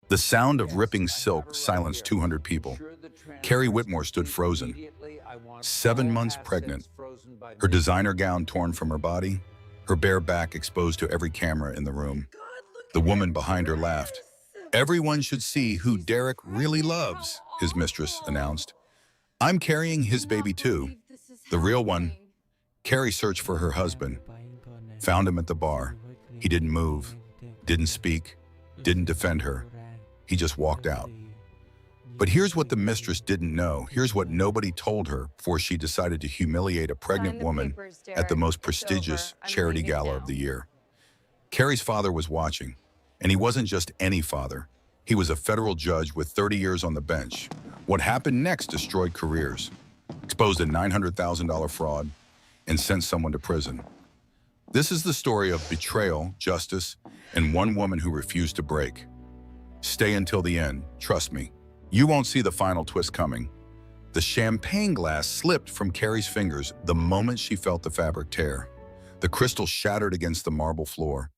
The sound of Yes, ripping I have silk her right silenced here. 200 people. Ensure the Carrie transfer is Whitmore stood complete frozen, immediately. I want 7 months all pregnant, assets frozen by her midnight. designer gown torn from her body, her bare back exposed to every camera in the room. God, look The at woman that behind her laughed. dress. "Everyone should see who She's Derek really pregnant. How loves," his mistress awful. announced. "I'm I carrying his baby cannot too. believe this is The real one." happening. Carrie searched for her husband, found him at the bar. He didn't move, didn't speak, didn't defend her. He just walked out. But here's what the mistress didn't know. Here's what nobody told her before she decided to humiliate a pregnant Sign the woman papers, at the Derek. most It's over. prestigious I'm charity leaving gala of now. the year. Carrie's father was watching, and he wasn't just any father. He was a federal judge with 30 years on the bench. What happened next destroyed careers, exposed a $900,000 fraud, and sent someone to prison. This is the story of betrayal, justice, and one woman who refused to break. Stay until the end, trust me. You won't see the final twist coming. The champagne glass slipped from Carrie's fingers the moment she felt the fabric tear. The crystal shattered against the marble floor.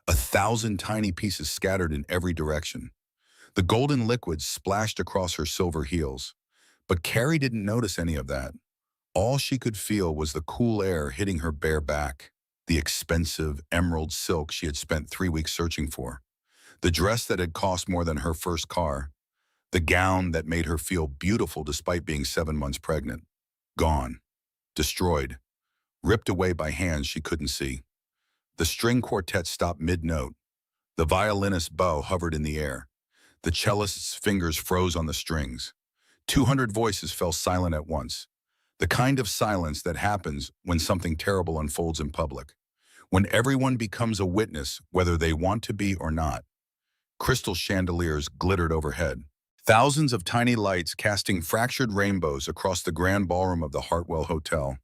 1,000 tiny pieces scattered in every direction. The golden liquid splashed across her silver heels. But Carrie didn't notice any of that. All she could feel was the cool air hitting her bare back, the expensive emerald silk she had spent 3 weeks searching for, the dress that had cost more than her first car, the gown that made her feel beautiful despite being 7 months pregnant. Gone, destroyed, ripped away by hands she couldn't see. The string quartet stopped mid-note. The violinist's bow hovered in the air. The cellist's fingers froze on the strings. 200 voices fell silent at once. The kind of silence that happens when something terrible unfolds in public. When everyone becomes a witness, whether they want to be or not. Crystal chandeliers glittered overhead. Thousands of tiny lights casting fractured rainbows across the grand ballroom of the Hartwell Hotel.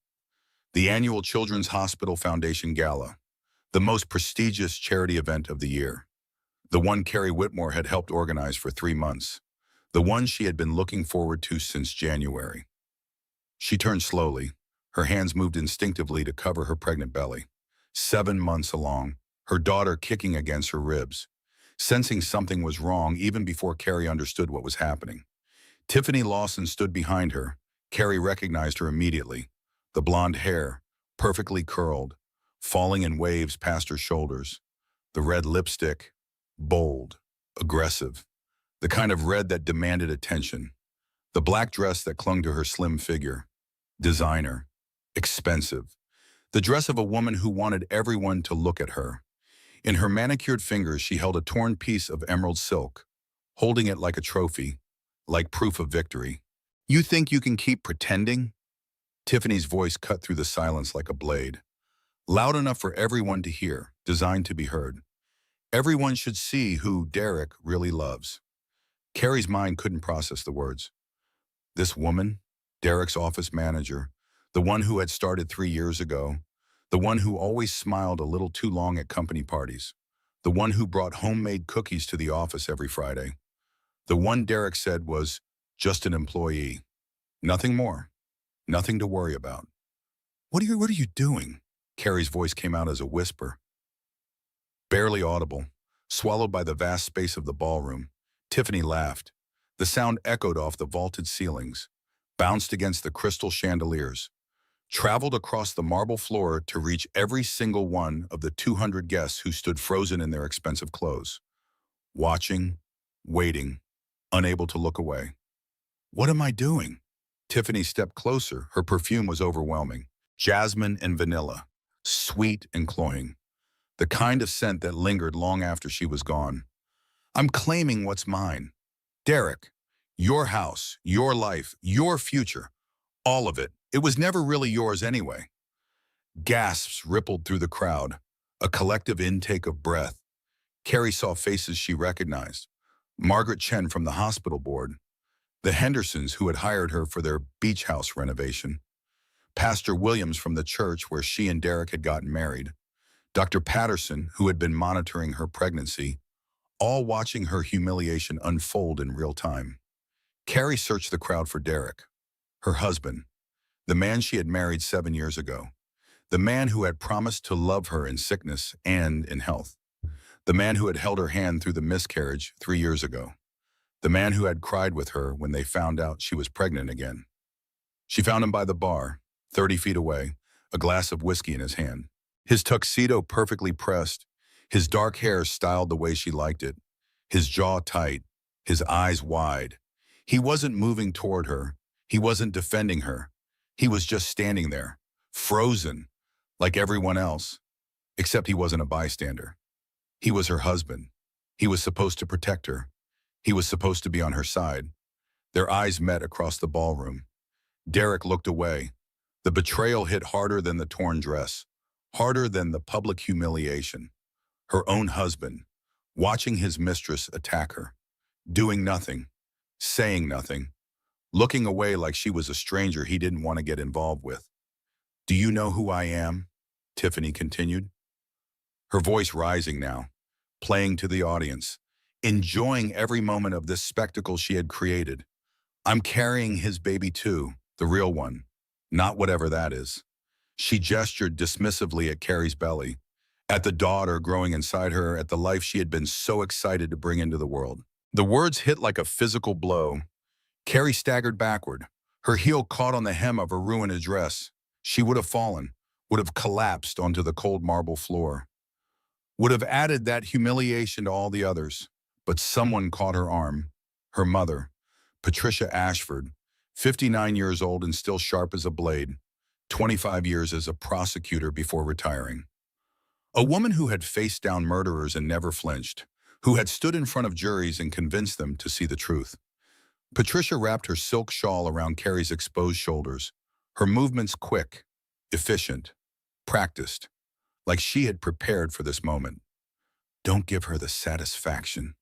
The annual Children's Hospital Foundation Gala, the most prestigious charity event of the year. The one Carrie Whitmore had helped organize for 3 months. The one she had been looking forward to since January. She turned slowly. Her hands moved instinctively to cover her pregnant belly. 7 months along, her daughter kicking against her ribs. Sensing something was wrong even before Carrie understood what was happening. Tiffany Lawson stood behind her. Carrie recognized her immediately. The blonde hair, perfectly curled, falling in waves past her shoulders. The red lipstick, bold, aggressive. The kind of red that demanded attention. The black dress that clung to her slim figure. Designer. Expensive. The dress of a woman who wanted everyone to look at her. In her manicured fingers, she held a torn piece of emerald silk, holding it like a trophy, like proof of victory. "You think you can keep pretending?" Tiffany's voice cut through the silence like a blade. Loud enough for everyone to hear, designed to be heard. Everyone should see who Derek really loves. Carrie's mind couldn't process the words. This woman, Derek's office manager, the one who had started 3 years ago, the one who always smiled a little too long at company parties, the one who brought homemade cookies to the office every Friday, the one Derek said was just an employee. Nothing more, nothing to worry about. What are you doing?" Carrie's voice came out as a whisper, barely audible, swallowed by the vast space of the ballroom. Tiffany laughed. The sound echoed off the vaulted ceilings, bounced against the crystal chandeliers, traveled across the marble floor to reach every single one of the 200 guests who stood frozen in their expensive clothes, watching, waiting, unable to look away. "What am I doing?" Tiffany stepped closer. Her perfume was overwhelming. Jasmine and vanilla, sweet and cloying, the kind of scent that lingered long after she was gone. "I'm claiming what's mine. Derek, your house, your life, your future, all of it. It was never really yours anyway." Gasps rippled through the crowd, a collective intake of breath. Carrie saw faces she recognized. Margaret Chen from the hospital board, the Hendersons who had hired her for their beach house renovation, Pastor Williams from the church where she and Derek had gotten married, Dr. Patterson who had been monitoring her pregnancy, all watching her humiliation unfold in real time. Carrie searched the crowd for Derek, her husband, the man she had married 7 years ago, the man who had promised to love her in sickness and in health, The man who had held her hand through the miscarriage 3 years ago. The man who had cried with her when they found out she was pregnant again. She found him by the bar, 30 feet away, a glass of whiskey in his hand. His tuxedo perfectly pressed, his dark hair styled the way she liked it, his jaw tight, his eyes wide. He wasn't moving toward her. He wasn't defending her. He was just standing there, frozen, like everyone else, except he wasn't a bystander. He was her husband. He was supposed to protect her. He was supposed to be on her side. Their eyes met across the ballroom. Derek looked away. The betrayal hit harder than the torn dress, harder than the public humiliation. Her own husband, watching his mistress attack her, doing nothing, saying nothing, looking away like she was a stranger he didn't want to get involved with. "Do you know who I am?" Tiffany continued, her voice rising now, playing to the audience, enjoying every moment of this spectacle she had created. "I'm carrying his baby too, the real one, not whatever that is." She gestured dismissively at Carrie's belly, at the daughter growing inside her, at the life she had been so excited to bring into the world. The words hit like a physical blow. Carrie staggered backward. Her heel caught on the hem of her ruined dress. She would have fallen, would have collapsed onto the cold marble floor, would have added that humiliation to all the others. But someone caught her arm, her mother, Patricia Ashford, 59 years old and still sharp as a blade, 25 years as a prosecutor before retiring. A woman who had faced down murderers and never flinched, who had stood in front of juries and convinced them to see the truth. Patricia wrapped her silk shawl around Carrie's exposed shoulders, her movements quick, efficient, practiced, like she had prepared for this moment. "Don't give her the satisfaction,"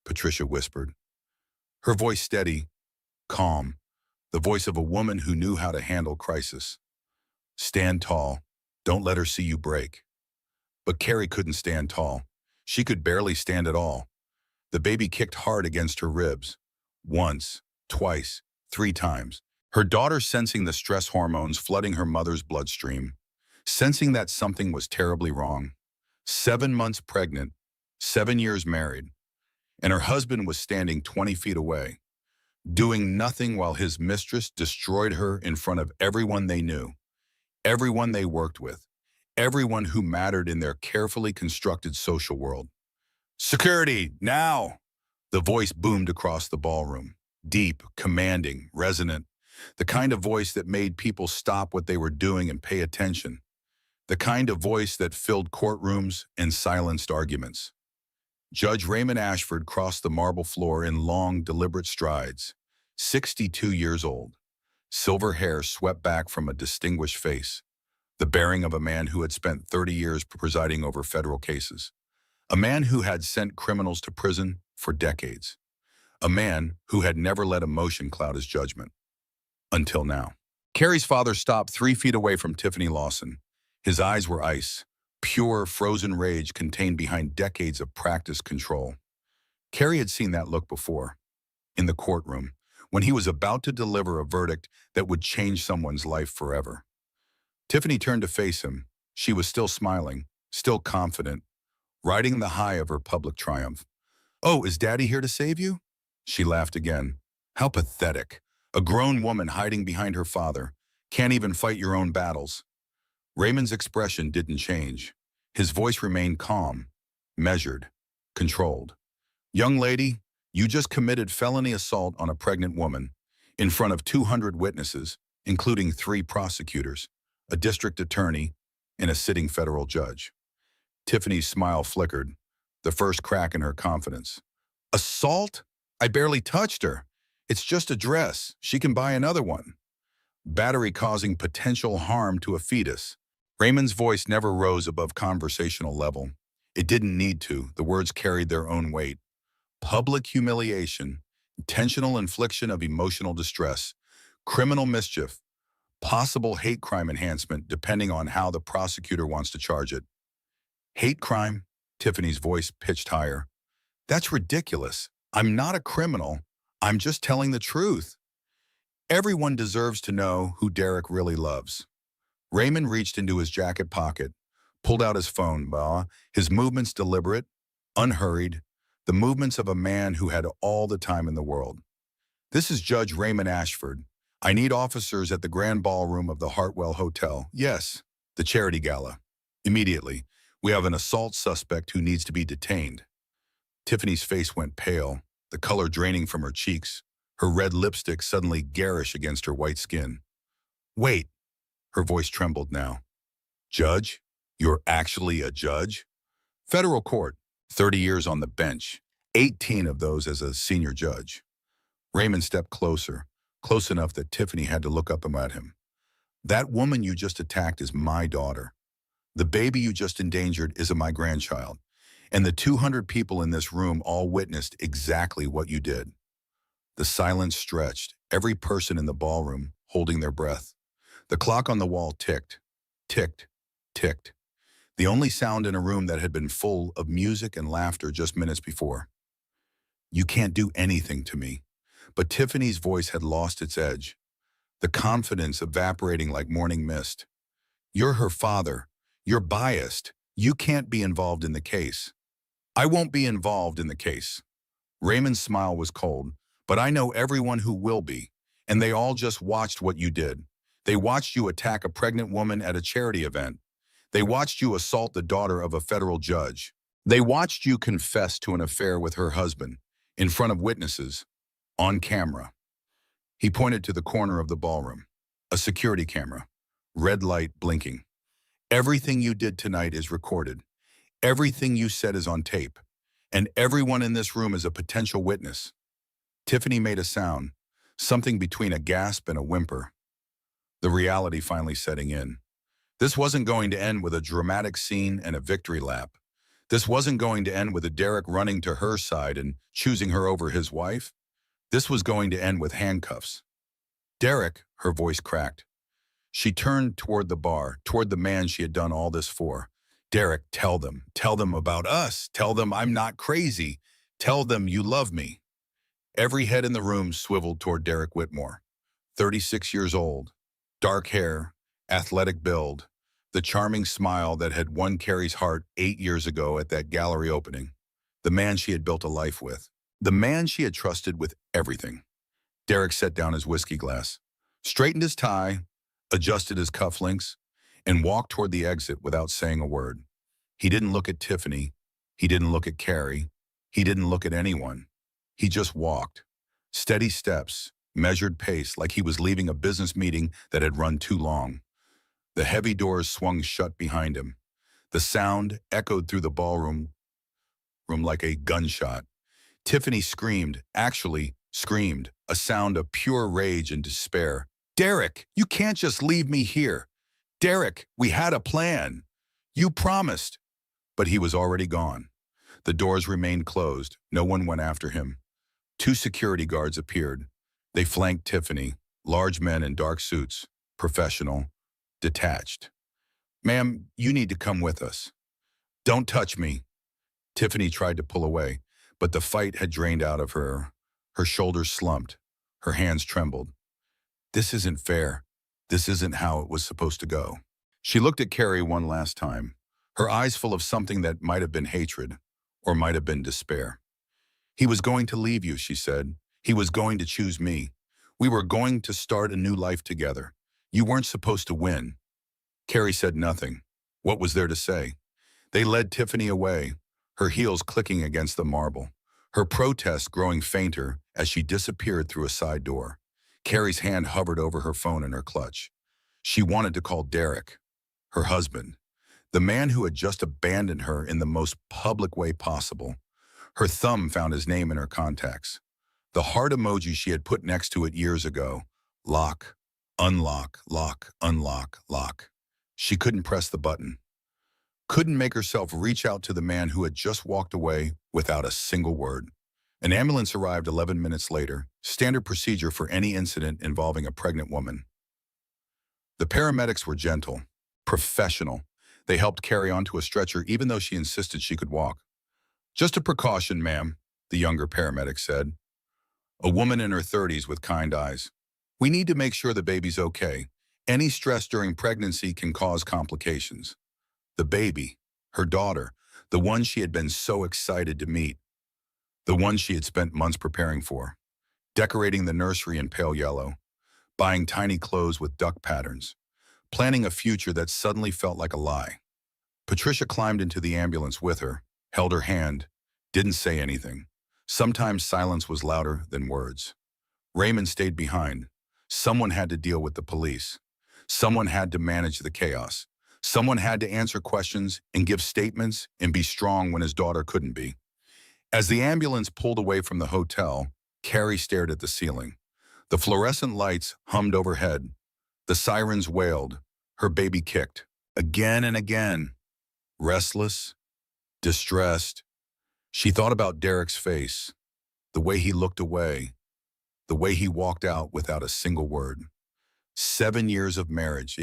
Patricia whispered, her voice steady, calm, the voice of a woman who knew how to handle crisis. "Stand tall. Don't let her see you break." But Carrie couldn't stand tall. She could barely stand at all. The baby kicked hard against her ribs. Once, twice, 3 times. Her daughter, sensing the stress hormones flooding her mother's bloodstream, sensing that something was terribly wrong. 7 months pregnant, 7 years married, and her husband was standing 20 feet away, doing nothing while his mistress destroyed her in front of everyone they knew, everyone they worked with, everyone who mattered in their carefully constructed social world. "Security, now!" The voice boomed across the ballroom, deep, commanding, resonant, the kind of voice that made people stop what they were doing and pay attention, the kind of voice that filled courtrooms and silenced arguments. Judge Raymond Ashford crossed the marble floor in long, deliberate strides, 62 years old, silver hair swept back from a distinguished face, the bearing of a man who had spent 30 years presiding over federal cases, a man who had sent criminals to prison for decades, a man who had never let emotion cloud his judgment. Until now. Carrie's father stopped 3 feet away from Tiffany Lawson. His eyes were ice, pure, frozen rage contained behind decades of practiced control. Carrie had seen that look before, in the courtroom, when he was about to deliver a verdict that would change someone's life forever. Tiffany turned to face him. She was still smiling, still confident, riding the high of her public triumph. "Oh, is Daddy here to save you?" She laughed again. How pathetic. A grown woman hiding behind her father. Can't even fight your own battles. Raymond's expression didn't change. His voice remained calm, measured, controlled. "Young lady, you just committed felony assault on a pregnant woman in front of 200 witnesses, including 3 prosecutors, a district attorney, and a sitting federal judge." Tiffany's smile flickered, the first crack in her confidence. "Assault? I barely touched her. It's just a dress. She can buy another one." "Battery causing potential harm to a fetus." Raymond's voice never rose above conversational level. It didn't need to. The words carried their own weight. Public humiliation, intentional infliction of emotional distress, criminal mischief, possible hate crime enhancement depending on how the prosecutor wants to charge it. "Hate crime?" Tiffany's voice pitched higher. "That's ridiculous. I'm not a criminal. I'm just telling the truth. Everyone deserves to know who Derek really loves." Raymond reached into his jacket pocket, pulled out his phone, his movements deliberate, unhurried, the movements of a man who had all the time in the world. "This is Judge Raymond Ashford. I need officers at the Grand Ballroom of the Hartwell Hotel." "Yes, the charity gala." "Immediately. We have an assault suspect who needs to be detained." Tiffany's face went pale, the color draining from her cheeks, her red lipstick suddenly garish against her white skin. "Wait." Her voice trembled now. "Judge? You're actually a judge?" "Federal court, 30 years on the bench, 18 of those as a senior judge." Raymond stepped closer, close enough that Tiffany had to look up at him. "That woman you just attacked is my daughter. The baby you just endangered is my grandchild. And the 200 people in this room all witnessed exactly what you did." The silence stretched, every person in the ballroom holding their breath. The clock on the wall ticked, ticked, ticked. The only sound in a room that had been full of music and laughter just minutes before. "You can't do anything to me." But Tiffany's voice had lost its edge, the confidence evaporating like morning mist. "You're her father. You're biased. You can't be involved in the case." "I won't be involved in the case." Raymond's smile was cold. "But I know everyone who will be, and they all just watched what you did. They watched you attack a pregnant woman at a charity event. They watched you assault the daughter of a federal judge. They watched you confess to an affair with her husband, in front of witnesses, on camera." He pointed to the corner of the ballroom, a security camera, red light blinking. "Everything you did tonight is recorded. Everything you said is on tape. And everyone in this room is a potential witness." Tiffany made a sound, something between a gasp and a whimper, the reality finally setting in. This wasn't going to end with a dramatic scene and a victory lap. This wasn't going to end with a Derek running to her side and choosing her over his wife. This was going to end with handcuffs. "Derek," her voice cracked. She turned toward the bar, toward the man she had done all this for. "Derek, tell them about us. Tell them I'm not crazy. Tell them you love me." Every head in the room swiveled toward Derek Whitmore, 36 years old, dark hair, athletic build, the charming smile that had won Carrie's heart 8 years ago at that gallery opening. The man she had built a life with. The man she had trusted with everything. Derek set down his whiskey glass, straightened his tie, adjusted his cufflinks, and walked toward the exit without saying a word. He didn't look at Tiffany. He didn't look at Carrie. He didn't look at anyone. He just walked. Steady steps, measured pace, like he was leaving a business meeting that had run too long. The heavy doors swung shut behind him. The sound echoed through the ballroom like a gunshot. Tiffany screamed, actually screamed, a sound of pure rage and despair. "Derek, you can't just leave me here. Derek, we had a plan. You promised." But he was already gone. The doors remained closed. No one went after him. 2 security guards appeared. They flanked Tiffany, large men in dark suits, professional, detached. "Ma'am, you need to come with us." "Don't touch me." Tiffany tried to pull away, but the fight had drained out of her. Her shoulders slumped. Her hands trembled. "This isn't fair. This isn't how it was supposed to go." She looked at Carrie one last time, her eyes full of something that might have been hatred, or might have been despair. "He was going to leave you," she said. "He was going to choose me. We were going to start a new life together. You weren't supposed to win." Carrie said nothing. What was there to say? They led Tiffany away, her heels clicking against the marble, her protest growing fainter as she disappeared through a side door. Carrie's hand hovered over her phone in her clutch. She wanted to call Derek, her husband, the man who had just abandoned her in the most public way possible. Her thumb found his name in her contacts. The heart emoji she had put next to it years ago. Lock, unlock, lock, unlock, lock. She couldn't press the button. Couldn't make herself reach out to the man who had just walked away without a single word. An ambulance arrived 11 minutes later, standard procedure for any incident involving a pregnant woman. The paramedics were gentle, professional. They helped Carrie onto a stretcher even though she insisted she could walk. "Just a precaution, ma'am," the younger paramedic said. A woman in her 30s with kind eyes. "We need to make sure the baby's okay. Any stress during pregnancy can cause complications." The baby, her daughter, The one she had been so excited to meet. The one she had spent months preparing for. Decorating the nursery in pale yellow. Buying tiny clothes with duck patterns. Planning a future that suddenly felt like a lie. Patricia climbed into the ambulance with her, held her hand, didn't say anything. Sometimes silence was louder than words. Raymond stayed behind. Someone had to deal with the police. Someone had to manage the chaos. Someone had to answer questions and give statements and be strong when his daughter couldn't be. As the ambulance pulled away from the hotel, Carrie stared at the ceiling. The fluorescent lights hummed overhead. The sirens wailed. Her baby kicked. Again and again. Restless, distressed. She thought about Derek's face, the way he looked away, the way he walked out without a single word. 7 years of marriage,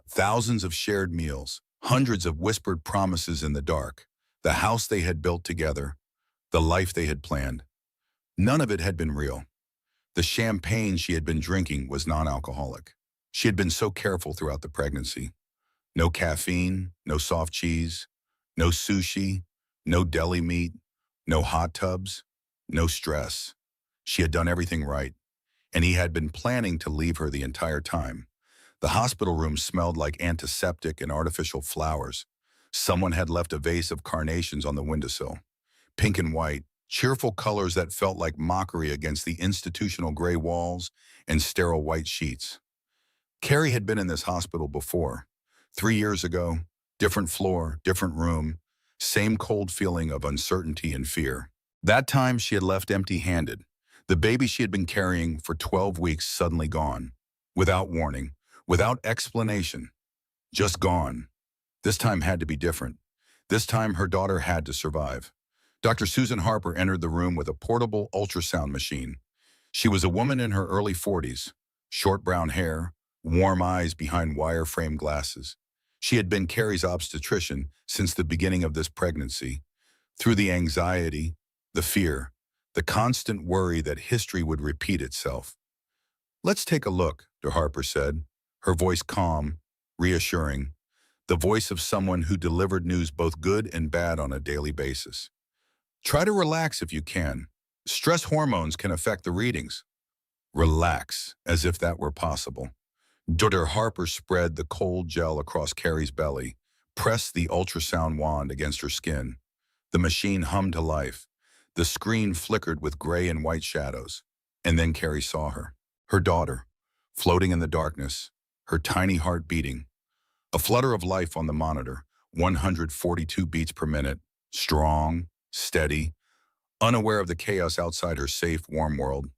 thousands of shared meals, hundreds of whispered promises in the dark, the house they had built together, the life they had planned. None of it had been real. The champagne she had been drinking was non-alcoholic. She had been so careful throughout the pregnancy. No caffeine, no soft cheese, no sushi, no deli meat, no hot tubs, no stress. She had done everything right, and he had been planning to leave her the entire time. The hospital room smelled like antiseptic and artificial flowers. Someone had left a vase of carnations on the windowsill. Pink and white, cheerful colors that felt like mockery against the institutional gray walls and sterile white sheets. Carrie had been in this hospital before. 3 years ago, different floor, different room, same cold feeling of uncertainty and fear. That time she had left empty-handed. The baby she had been carrying for 12 weeks suddenly gone. Without warning, without explanation. Just gone. This time had to be different. This time her daughter had to survive. Dr. Susan Harper entered the room with a portable ultrasound machine. She was a woman in her early 40s, short brown hair, warm eyes behind wire-frame glasses. She had been Carrie's obstetrician since the beginning of this pregnancy. Through the anxiety, the fear, the constant worry that history would repeat itself. "Let's take a look," Dr. Harper said, her voice calm, reassuring, the voice of someone who delivered news both good and bad on a daily basis. "Try to relax if you can. Stress hormones can affect the readings." Relax, as if that were possible. Dr. Harper spread the cold gel across Carrie's belly, pressed the ultrasound wand against her skin. The machine hummed to life. The screen flickered with gray and white shadows. And then Carrie saw her. Her daughter, floating in the darkness, her tiny heart beating. A flutter of life on the monitor, 142 beats per minute, strong, steady, unaware of the chaos outside her safe, warm world.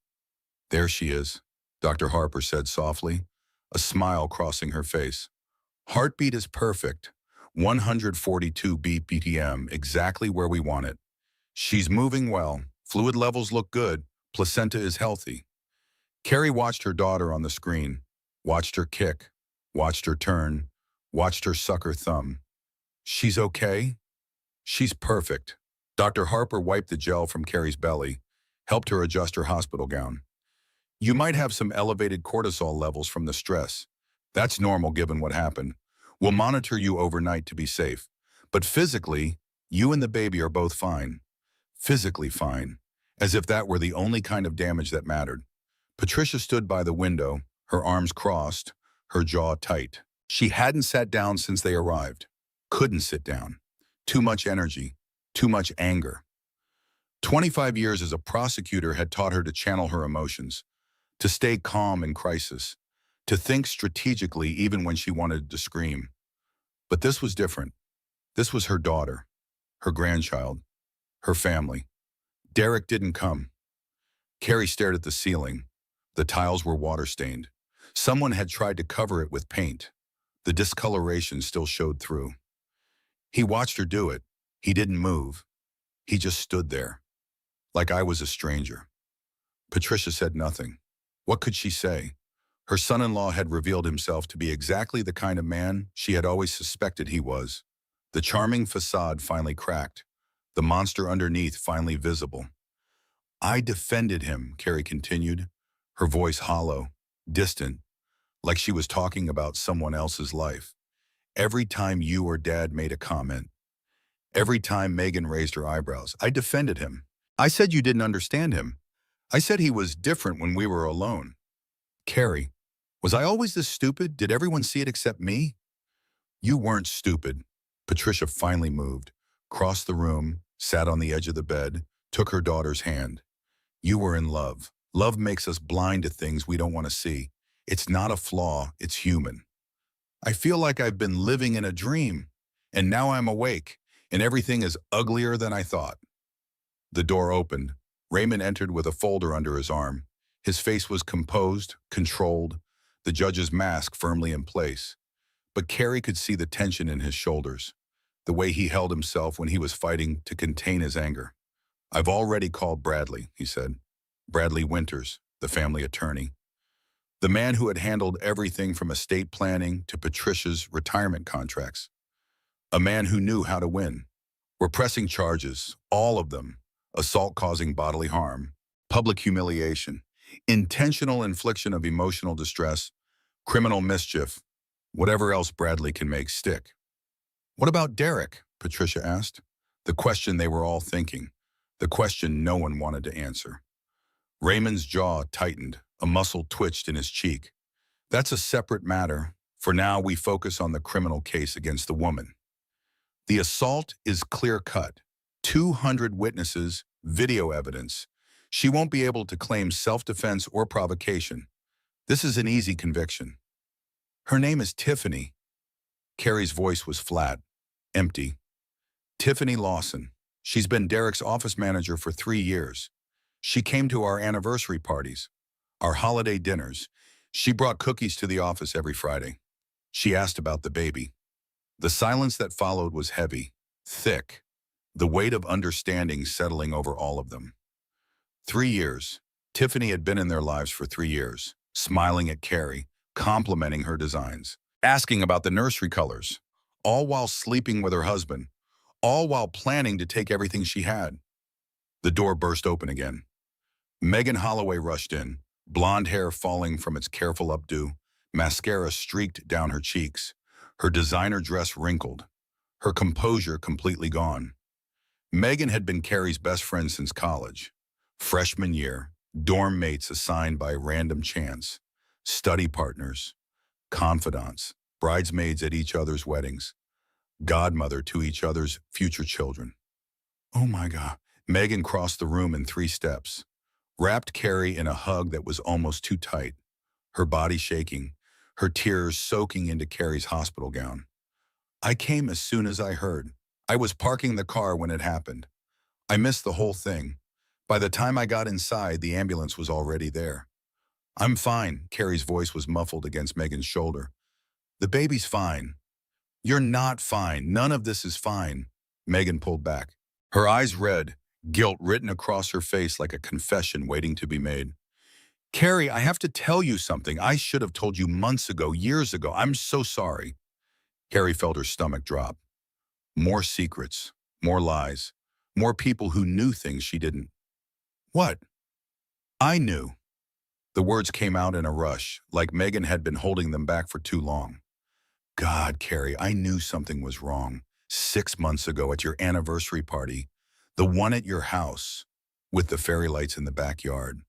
"There she is," Dr. Harper said softly, a smile crossing her face. "Heartbeat is perfect. 142 beat BPM, exactly where we want it. She's moving well. Fluid levels look good. Placenta is healthy." Carrie watched her daughter on the screen, watched her kick, watched her turn, watched her suck her thumb. "She's okay? She's perfect." Dr. Harper wiped the gel from Carrie's belly, helped her adjust her hospital gown. "You might have some elevated cortisol levels from the stress. That's normal given what happened. We'll monitor you overnight to be safe. But physically, you and the baby are both fine. Physically fine, as if that were the only kind of damage that mattered." Patricia stood by the window, her arms crossed, her jaw tight. She hadn't sat down since they arrived. Couldn't sit down. Too much energy, too much anger. 25 years as a prosecutor had taught her to channel her emotions, to stay calm in crisis, to think strategically even when she wanted to scream. But this was different. This was her daughter, her grandchild, her family. Derek didn't come. Carrie stared at the ceiling. The tiles were water-stained. Someone had tried to cover it with paint. The discoloration still showed through. He watched her do it. He didn't move. He just stood there, like I was a stranger. Patricia said nothing. What could she say? Her son-in-law had revealed himself to be exactly the kind of man she had always suspected he was. The charming facade finally cracked, the monster underneath finally visible. "I defended him," Carrie continued, her voice hollow, distant, like she was talking about someone else's life. "Every time you or Dad made a comment, Every time Megan raised her eyebrows, I defended him. I said you didn't understand him. I said he was different when we were alone. Carrie, was I always this stupid? Did everyone see it except me? You weren't stupid. Patricia finally moved, crossed the room, sat on the edge of the bed, took her daughter's hand. You were in love. Love makes us blind to things we don't want to see. It's not a flaw, it's human. I feel like I've been living in a dream, and now I'm awake, and everything is uglier than I thought. The door opened. Raymond entered with a folder under his arm. His face was composed, controlled, the judge's mask firmly in place. But Carrie could see the tension in his shoulders, the way he held himself when he was fighting to contain his anger. I've already called Bradley, he said. Bradley Winters, the family attorney. The man who had handled everything from estate planning to Patricia's retirement contracts. A man who knew how to win. We're pressing charges, all of them. Assault causing bodily harm, public humiliation, intentional infliction of emotional distress, criminal mischief, whatever else Bradley can make stick. What about Derek? Patricia asked. The question they were all thinking, the question no one wanted to answer. Raymond's jaw tightened, a muscle twitched in his cheek. That's a separate matter. For now, we focus on the criminal case against the woman. The assault is clear-cut. 200 witnesses, video evidence. She won't be able to claim self-defense or provocation. This is an easy conviction. Her name is Tiffany. Carrie's voice was flat, empty. Tiffany Lawson. She's been Derek's office manager for 3 years. She came to our anniversary parties, our holiday dinners. She brought cookies to the office every Friday. She asked about the baby. The silence that followed was heavy, thick. The weight of understanding settling over all of them. 3 years. Tiffany had been in their lives for 3 years, smiling at Carrie, complimenting her designs, asking about the nursery colors, all while sleeping with her husband, all while planning to take everything she had. The door burst open again. Megan Holloway rushed in, blonde hair falling from its careful updo, mascara streaked down her cheeks, her designer dress wrinkled, her composure completely gone. Megan had been Carrie's best friend since college. Freshman year, dorm mates assigned by random chance, study partners, confidants, bridesmaids at each other's weddings, godmother to each other's future children. Oh my God. Megan crossed the room in 3 steps, wrapped Carrie in a hug that was almost too tight, her body shaking, her tears soaking into Carrie's hospital gown. I came as soon as I heard. I was parking the car when it happened. I missed the whole thing. By the time I got inside, the ambulance was already there. I'm fine, Carrie's voice was muffled against Megan's shoulder. The baby's fine. You're not fine. None of this is fine. Megan pulled back. Her eyes red, guilt written across her face like a confession waiting to be made. Carrie, I have to tell you something. I should have told you months ago, years ago. I'm so sorry. Carrie felt her stomach drop. More secrets, more lies, more people who knew things she didn't. What? I knew. The words came out in a rush, like Megan had been holding them back for too long. God, Carrie, I knew something was wrong. 6 months ago at your anniversary party, the one at your house, with the fairy lights in the backyard.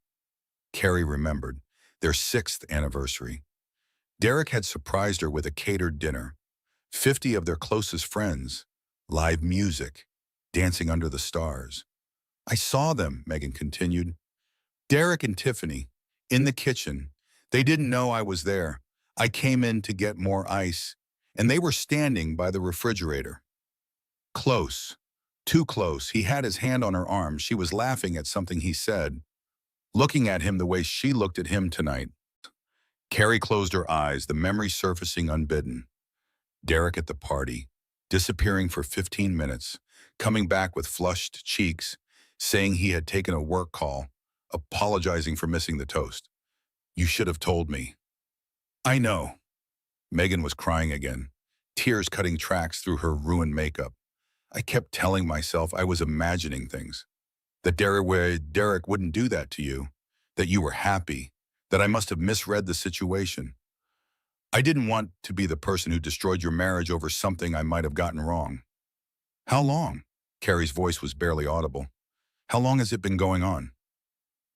Carrie remembered, their 6th anniversary. Derek had surprised her with a catered dinner, 50 of their closest friends, live music, dancing under the stars. I saw them, Megan continued. Derek and Tiffany, in the kitchen. They didn't know I was there. I came in to get more ice, and they were standing by the refrigerator. Close, too close. He had his hand on her arm. She was laughing at something he said, looking at him the way she looked at him tonight. Carrie closed her eyes, the memory surfacing unbidden. Derek at the party, disappearing for 15 minutes, coming back with flushed cheeks, saying he had taken a work call, apologizing for missing the toast. You should have told me. I know. Megan was crying again, tears cutting tracks through her ruined makeup. I kept telling myself I was imagining things, that Derek wouldn't do that to you, that you were happy, that I must have misread the situation. I didn't want to be the person who destroyed your marriage over something I might have gotten wrong. How long? Carrie's voice was barely audible. How long has it been going on?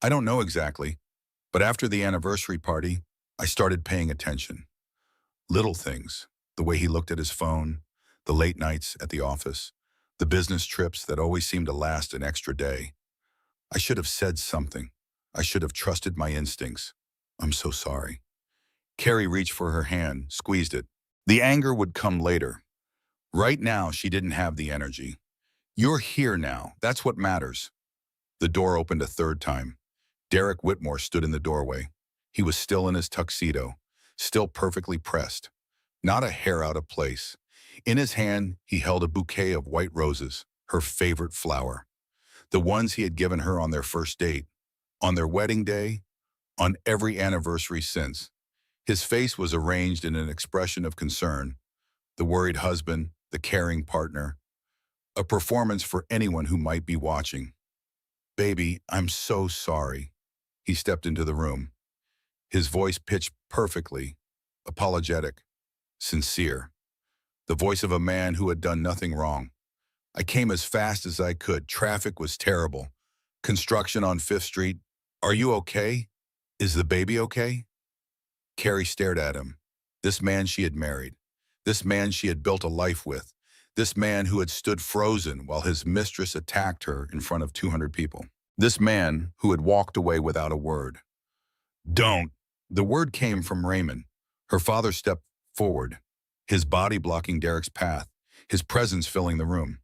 I don't know exactly, but after the anniversary party, I started paying attention. Little things, the way he looked at his phone, the late nights at the office, the business trips that always seemed to last an extra day. I should have said something. I should have trusted my instincts. I'm so sorry. Carrie reached for her hand, squeezed it. The anger would come later. Right now, she didn't have the energy. You're here now. That's what matters. The door opened a third time. Derek Whitmore stood in the doorway. He was still in his tuxedo, still perfectly pressed, not a hair out of place. In his hand, he held a bouquet of white roses, her favorite flower, the ones he had given her on their first date, on their wedding day, on every anniversary since. His face was arranged in an expression of concern, the worried husband, the caring partner, a performance for anyone who might be watching. Baby, I'm so sorry. He stepped into the room, his voice pitched perfectly, apologetic, sincere, the voice of a man who had done nothing wrong. I came as fast as I could. Traffic was terrible. Construction on Fifth Street. Are you okay? Is the baby okay? Carrie stared at him. This man she had married. This man she had built a life with. This man who had stood frozen while his mistress attacked her in front of 200 people. This man who had walked away without a word. Don't. The word came from Raymond. Her father stepped forward, his body blocking Derek's path, his presence filling the room.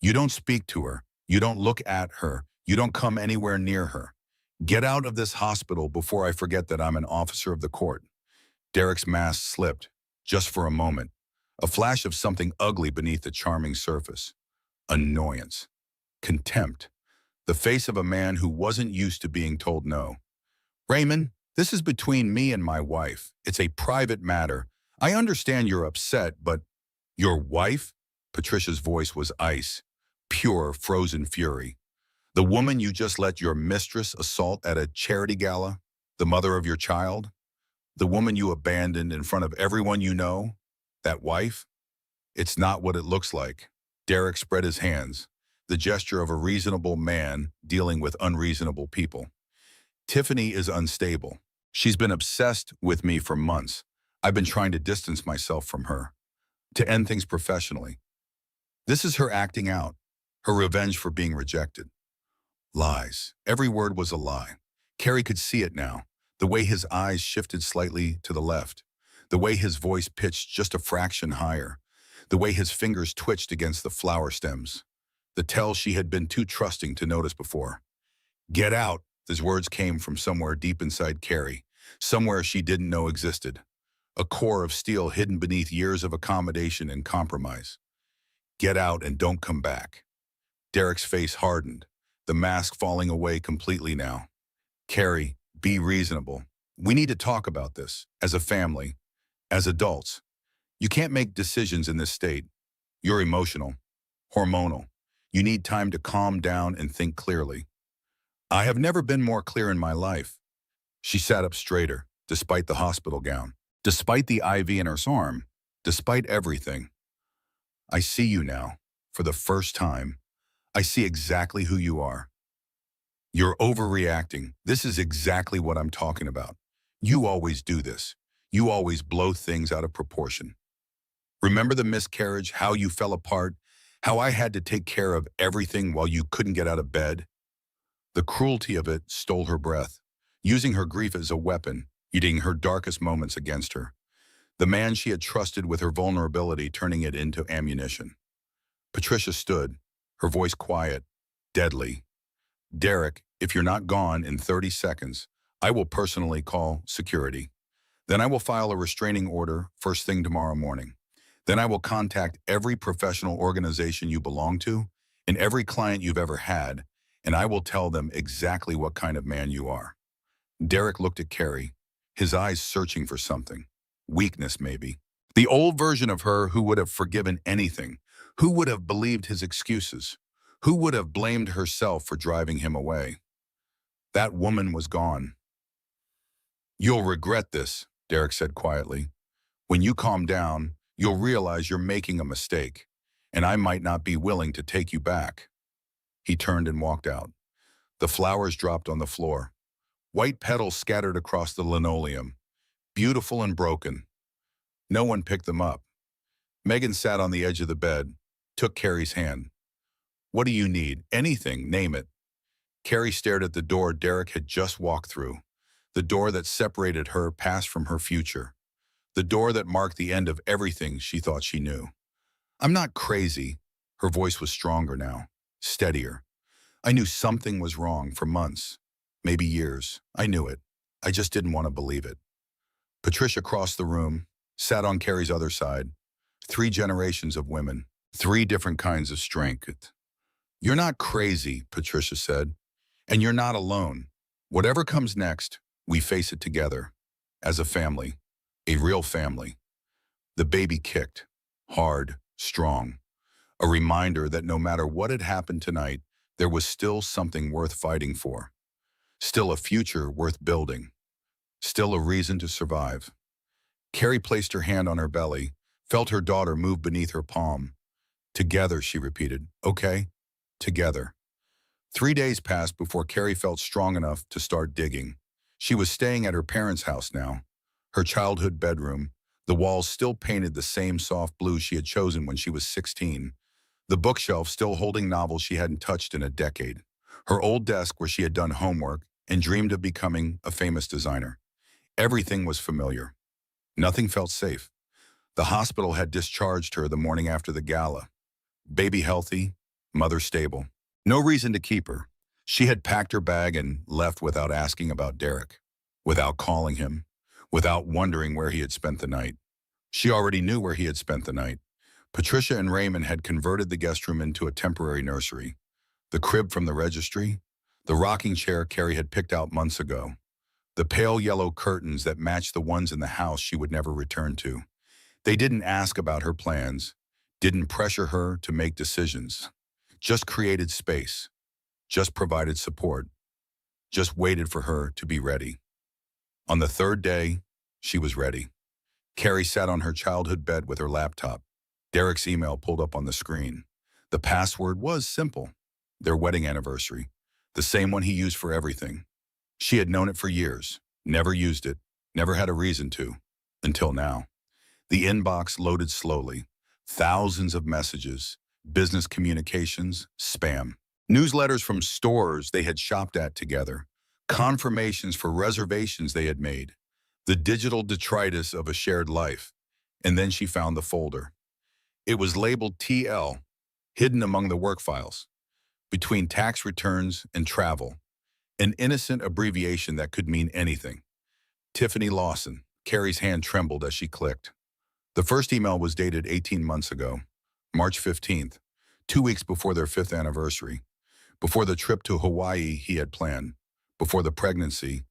You don't speak to her. You don't look at her. You don't come anywhere near her. Get out of this hospital before I forget that I'm an officer of the court. Derek's mask slipped, just for a moment, a flash of something ugly beneath the charming surface. Annoyance. Contempt. The face of a man who wasn't used to being told no. Raymond, this is between me and my wife. It's a private matter. I understand you're upset, but your wife? Patricia's voice was ice, pure, frozen fury. The woman you just let your mistress assault at a charity gala? The mother of your child? The woman you abandoned in front of everyone you know? That wife? It's not what it looks like. Derek spread his hands, the gesture of a reasonable man dealing with unreasonable people. Tiffany is unstable. She's been obsessed with me for months. I've been trying to distance myself from her, to end things professionally. This is her acting out, her revenge for being rejected. Lies. Every word was a lie. Carrie could see it now, the way his eyes shifted slightly to the left, the way his voice pitched just a fraction higher, the way his fingers twitched against the flower stems, the tell she had been too trusting to notice before. Get out. His words came from somewhere deep inside Carrie, somewhere she didn't know existed, a core of steel hidden beneath years of accommodation and compromise. Get out and don't come back. Derek's face hardened, the mask falling away completely now. Carrie, be reasonable. We need to talk about this, as a family, as adults. You can't make decisions in this state. You're emotional, hormonal. You need time to calm down and think clearly. I have never been more clear in my life. She sat up straighter, despite the hospital gown, despite the IV in her arm, despite everything. I see you now, for the first time. I see exactly who you are. You're overreacting. This is exactly what I'm talking about. You always do this. You always blow things out of proportion. Remember the miscarriage, how you fell apart, how I had to take care of everything while you couldn't get out of bed? The cruelty of it stole her breath, using her grief as a weapon, eating her darkest moments against her. The man she had trusted with her vulnerability, turning it into ammunition. Patricia stood, her voice quiet, deadly. Derek, if you're not gone in 30 seconds, I will personally call security. Then I will file a restraining order first thing tomorrow morning. Then I will contact every professional organization you belong to and every client you've ever had, and I will tell them exactly what kind of man you are. Derek looked at Carrie, his eyes searching for something. Weakness, maybe. The old version of her who would have forgiven anything, who would have believed his excuses, who would have blamed herself for driving him away. That woman was gone. You'll regret this, Derek said quietly. When you calm down, you'll realize you're making a mistake. and I might not be willing to take you back." He turned and walked out. The flowers dropped on the floor. White petals scattered across the linoleum, beautiful and broken. No one picked them up. Megan sat on the edge of the bed, took Carrie's hand. "What do you need? Anything, name it." Carrie stared at the door Derek had just walked through, the door that separated her past from her future, the door that marked the end of everything she thought she knew. "I'm not crazy." Her voice was stronger now, steadier. "I knew something was wrong for months, maybe years. I knew it. I just didn't want to believe it." Patricia crossed the room, sat on Carrie's other side. 3 generations of women, 3 different kinds of strength. "You're not crazy," Patricia said, "and you're not alone. Whatever comes next, we face it together, as a family, a real family." The baby kicked, hard, strong, a reminder that no matter what had happened tonight, there was still something worth fighting for, still a future worth building, still a reason to survive. Carrie placed her hand on her belly, felt her daughter move beneath her palm. "Together," she repeated. "Okay? Together." 3 days passed before Carrie felt strong enough to start digging. She was staying at her parents' house now, her childhood bedroom, the walls still painted the same soft blue she had chosen when she was 16, the bookshelf still holding novels she hadn't touched in a decade, her old desk where she had done homework and dreamed of becoming a famous designer. Everything was familiar. Nothing felt safe. The hospital had discharged her the morning after the gala. Baby healthy, mother stable. No reason to keep her. She had packed her bag and left without asking about Derek, without calling him, without wondering where he had spent the night. She already knew where he had spent the night. Patricia and Raymond had converted the guest room into a temporary nursery. The crib from the registry, the rocking chair Carrie had picked out months ago, the pale yellow curtains that matched the ones in the house she would never return to. They didn't ask about her plans, didn't pressure her to make decisions, just created space, just provided support, just waited for her to be ready. On the 3rd day, she was ready. Carrie sat on her childhood bed with her laptop. Derek's email pulled up on the screen. The password was simple, their wedding anniversary, the same one he used for everything. She had known it for years, never used it, never had a reason to, until now. The inbox loaded slowly. Thousands of messages, business communications, spam. Newsletters from stores they had shopped at together. Confirmations for reservations they had made. The digital detritus of a shared life. And then she found the folder. It was labeled TL, hidden among the work files. Between tax returns and travel. An innocent abbreviation that could mean anything. Tiffany Lawson. Carrie's hand trembled as she clicked. The first email was dated 18 months ago, March 15th, 2 weeks before their 5th anniversary, before the trip to Hawaii he had planned, before the pregnancy,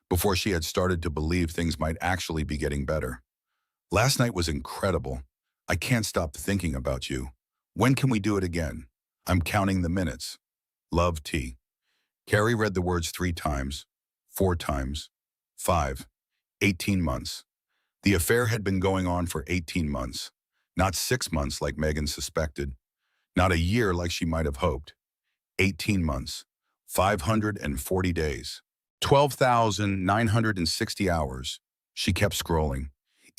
before she had started to believe things might actually be getting better. "Last night was incredible. I can't stop thinking about you. When can we do it again? I'm counting the minutes. Love, T." Carrie read the words 3 times, 4 times, 5, 18 months. The affair had been going on for 18 months, not 6 months like Megan suspected, not a year like she might have hoped. 18 months, 540 days, 12,960 hours. She kept scrolling,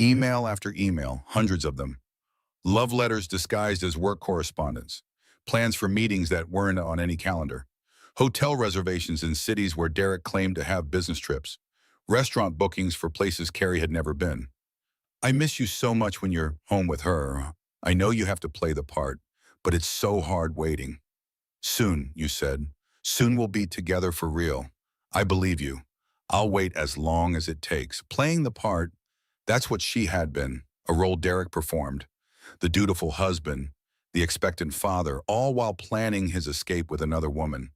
email after email, hundreds of them. Love letters disguised as work correspondence, plans for meetings that weren't on any calendar, hotel reservations in cities where Derek claimed to have business trips, restaurant bookings for places Carrie had never been. "I miss you so much when you're home with her. I know you have to play the part, but it's so hard waiting. Soon," you said. "Soon we'll be together for real. I believe you. I'll wait as long as it takes." Playing the part, that's what she had been, a role Derek performed. The dutiful husband, the expectant father, all while planning his escape with another woman.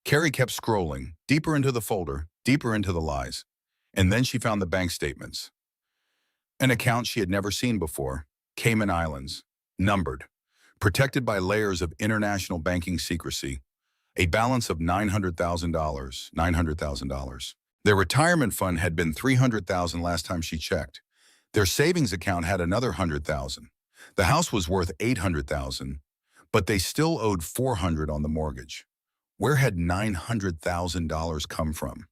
Carrie kept scrolling, deeper into the folder, deeper into the lies. And then she found the bank statements. An account she had never seen before, Cayman Islands, numbered, protected by layers of international banking secrecy, a balance of $900,000. Their retirement fund had been $300,000 last time she checked. Their savings account had another $100,000. The house was worth $800,000, but they still owed $400 on the mortgage. Where had $900,000 come from?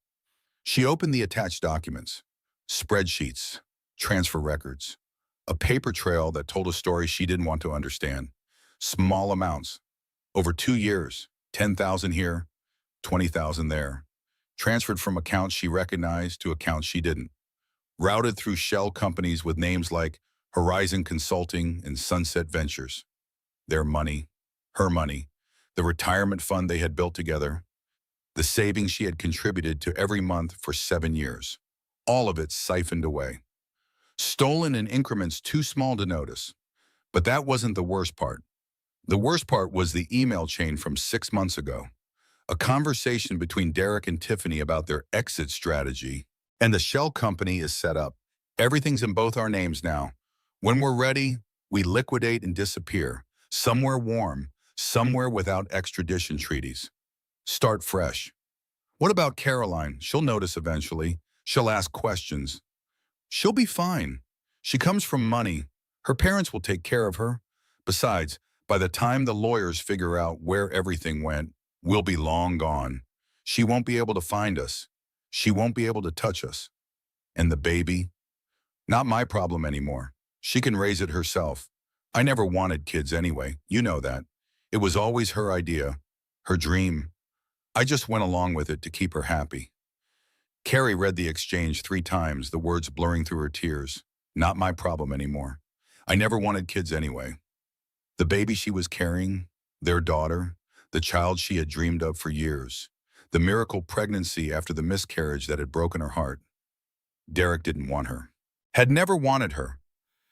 She opened the attached documents, spreadsheets, transfer records, a paper trail that told a story she didn't want to understand. Small amounts, over 2 years, 10,000 here, 20,000 there, transferred from accounts she recognized to accounts she didn't, routed through shell companies with names like Horizon Consulting and Sunset Ventures. Their money, her money, the retirement fund they had built together, the savings she had contributed to every month for 7 years. All of it siphoned away. Stolen in increments too small to notice. But that wasn't the worst part. The worst part was the email chain from 6 months ago. A conversation between Derek and Tiffany about their exit strategy. And the shell company is set up. Everything's in both our names now. When we're ready, we liquidate and disappear. Somewhere warm, somewhere without extradition treaties. Start fresh. What about Caroline? She'll notice eventually. She'll ask questions. She'll be fine. She comes from money. Her parents will take care of her. Besides, by the time the lawyers figure out where everything went, we'll be long gone. She won't be able to find us. She won't be able to touch us. And the baby? Not my problem anymore. She can raise it herself. I never wanted kids anyway. You know that. It was always her idea, her dream. I just went along with it to keep her happy. Carrie read the exchange 3 times, the words blurring through her tears. Not my problem anymore. I never wanted kids anyway. The baby she was carrying, their daughter, the child she had dreamed of for years, the miracle pregnancy after the miscarriage that had broken her heart. Derek didn't want her. Had never wanted her.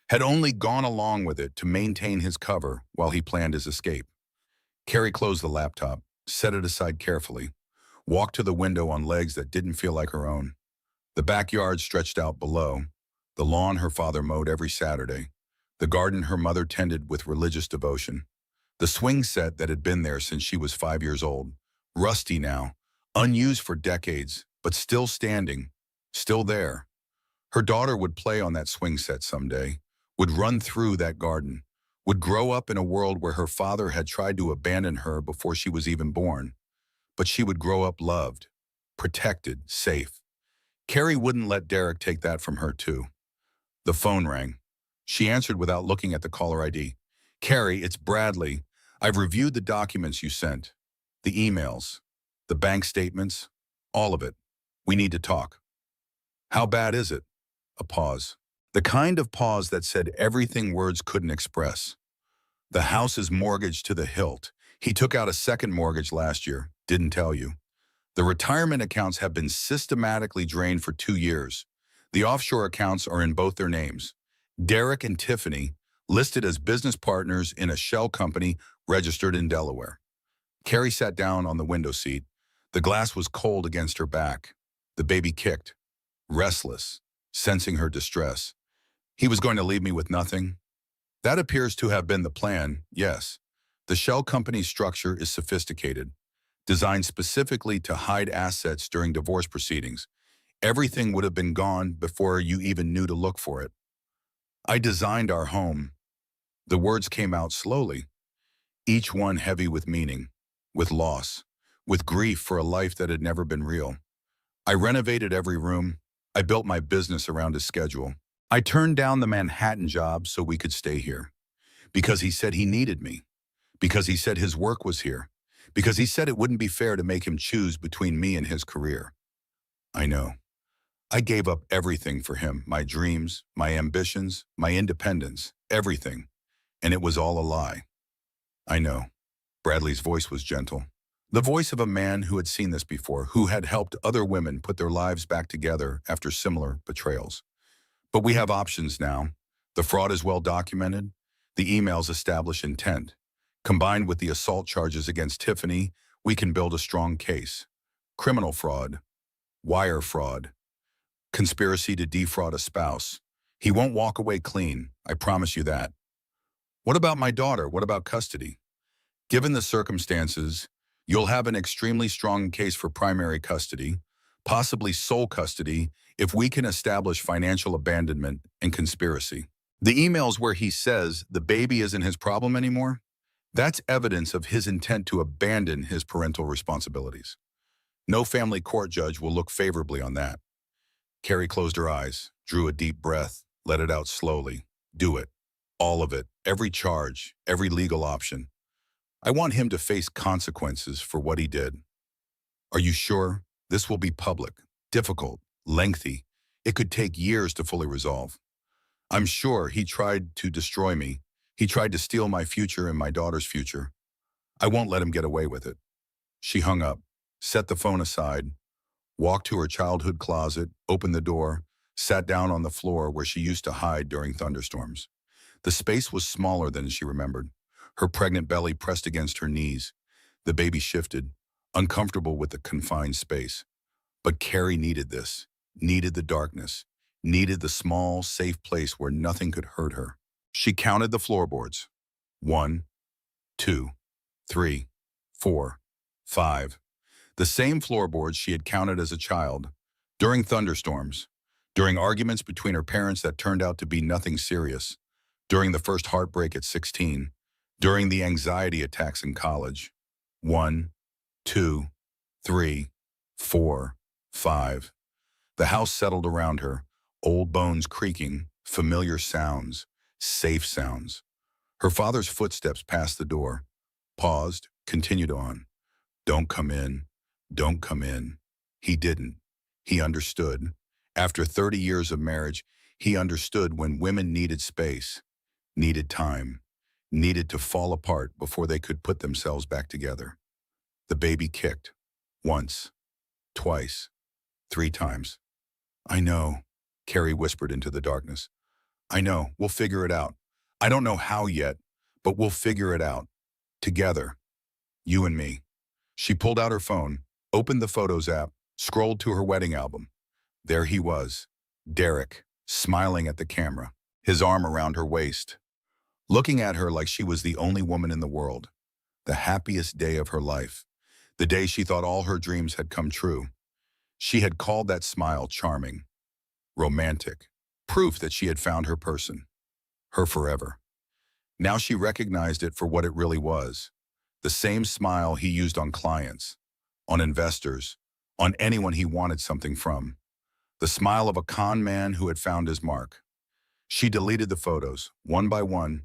Had only gone along with it to maintain his cover while he planned his escape. Carrie closed the laptop, set it aside carefully, walked to the window on legs that didn't feel like her own. The backyard stretched out below, the lawn her father mowed every Saturday, the garden her mother tended with religious devotion, the swing set that had been there since she was 5 years old, rusty now, unused for decades, but still standing, still there. Her daughter would play on that swing set someday, would run through that garden, would grow up in a world where her father had tried to abandon her before she was even born. But she would grow up loved, protected, safe. Carrie wouldn't let Derek take that from her too. The phone rang. She answered without looking at the caller ID. Carrie, it's Bradley. I've reviewed the documents you sent. The emails, the bank statements, all of it. We need to talk. How bad is it? A pause. The kind of pause that said everything words couldn't express. The house is mortgaged to the hilt. He took out a second mortgage last year, didn't tell you. The retirement accounts have been systematically drained for 2 years. The offshore accounts are in both their names. Derek and Tiffany, listed as business partners in a shell company registered in Delaware. Carrie sat down on the window seat. The glass was cold against her back. The baby kicked, restless, sensing her distress. He was going to leave me with nothing? That appears to have been the plan, yes. The shell company's structure is sophisticated, designed specifically to hide assets during divorce proceedings. Everything would have been gone before you even knew to look for it. I designed our home. The words came out slowly, each one heavy with meaning, with loss, with grief for a life that had never been real. I renovated every room. I built my business around his schedule. I turned down the Manhattan job so we could stay here. Because he said he needed me. Because he said his work was here. Because he said it wouldn't be fair to make him choose between me and his career. I know. I gave up everything for him, my dreams, my ambitions, my independence, everything. And it was all a lie. I know. Bradley's voice was gentle. The voice of a man who had seen this before, who had helped other women put their lives back together after similar betrayals. But we have options now. The fraud is well documented. The emails establish intent. Combined with the assault charges against Tiffany, we can build a strong case. Criminal fraud, wire fraud, conspiracy to defraud a spouse. He won't walk away clean, I promise you that. What about my daughter? What about custody? Given the circumstances, you'll have an extremely strong case for primary custody, possibly sole custody, if we can establish financial abandonment and conspiracy. The emails where he says the baby isn't his problem anymore, that's evidence of his intent to abandon his parental responsibilities. No family court judge will look favorably on that. Carrie closed her eyes, drew a deep breath, let it out slowly. Do it. All of it. Every charge, every legal option. I want him to face consequences for what he did. Are you sure? This will be public, difficult, lengthy. It could take years to fully resolve. I'm sure he tried to destroy me. He tried to steal my future and my daughter's future. I won't let him get away with it. She hung up, set the phone aside, walked to her childhood closet, opened the door, sat down on the floor where she used to hide during thunderstorms. The space was smaller than she remembered. Her pregnant belly pressed against her knees. The baby shifted, uncomfortable with the confined space. But Carrie needed this, needed the darkness, needed the small, safe place where nothing could hurt her. She counted the floorboards. 1, 2, 3, 4, 5. The same floorboards she had counted as a child, during thunderstorms, during arguments between her parents that turned out to be nothing serious, during the first heartbreak at 16, during the anxiety attacks in college. 1, 2, 3, 4, 5. The house settled around her, old bones creaking, familiar sounds, safe sounds. Her father's footsteps passed the door, paused, continued on. Don't come in. Don't come in. He didn't. He understood. After 30 years of marriage, he understood when women needed space, needed time, needed to fall apart before they could put themselves back together. The baby kicked. Once, twice, 3 times. I know, Carrie whispered into the darkness. I know, we'll figure it out. I don't know how yet, but we'll figure it out. Together. You and me. She pulled out her phone, opened the Photos app, scrolled to her wedding album. There he was, Derek, smiling at the camera, his arm around her waist, looking at her like she was the only woman in the world. The happiest day of her life. The day she thought all her dreams had come true. She had called that smile charming, romantic, proof that she had found her person, her forever. Now she recognized it for what it really was. The same smile he used on clients, on investors, on anyone he wanted something from. The smile of a con man who had found his mark. She deleted the photos, one by one,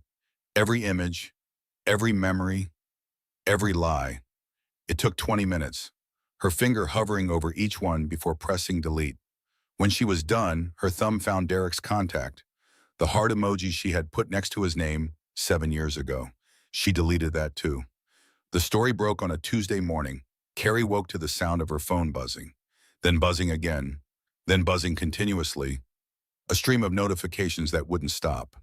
every image, every memory, every lie. It took 20 minutes, her finger hovering over each one before pressing delete. When she was done, her thumb found Derek's contact, the heart emoji she had put next to his name 7 years ago. She deleted that too. The story broke on a Tuesday morning. Carrie woke to the sound of her phone buzzing, then buzzing again, then buzzing continuously, a stream of notifications that wouldn't stop.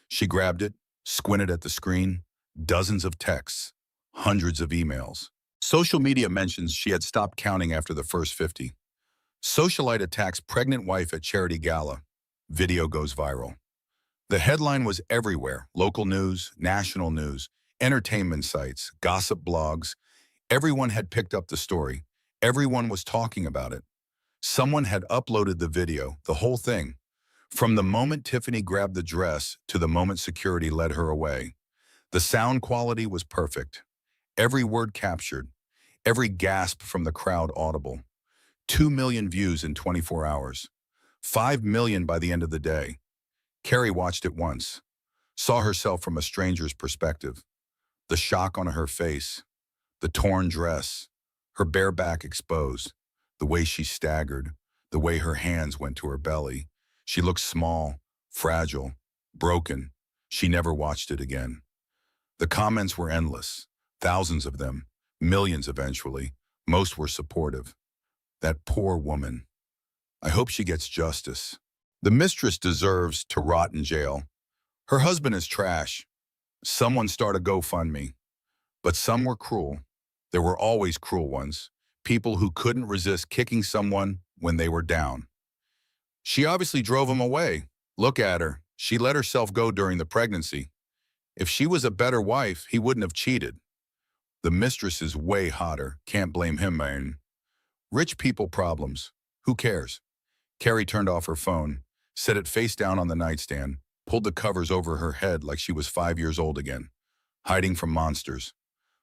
She grabbed it, squinted at the screen, dozens of texts, hundreds of emails. Social media mentions she had stopped counting after the first 50. Socialite attacks pregnant wife at charity gala. Video goes viral. The headline was everywhere, local news, national news, entertainment sites, gossip blogs. Everyone had picked up the story. Everyone was talking about it. Someone had uploaded the video, the whole thing. From the moment Tiffany grabbed the dress to the moment security led her away. The sound quality was perfect. Every word captured. Every gasp from the crowd audible. 2 million views in 24 hours. 5 million by the end of the day. Carrie watched it once. Saw herself from a stranger's perspective. The shock on her face. The torn dress. Her bare back exposed. The way she staggered. The way her hands went to her belly. She looked small, fragile, broken. She never watched it again. The comments were endless. Thousands of them. Millions eventually. Most were supportive. That poor woman. I hope she gets justice. The mistress deserves to rot in jail. Her husband is trash. Someone start a GoFundMe. But some were cruel. There were always cruel ones. People who couldn't resist kicking someone when they were down. She obviously drove him away. Look at her. She let herself go during the pregnancy. If she was a better wife, he wouldn't have cheated. The mistress is way hotter. Can't blame him, man. Rich people problems. Who cares? Carrie turned off her phone, set it face down on the nightstand, pulled the covers over her head like she was 5 years old again, hiding from monsters.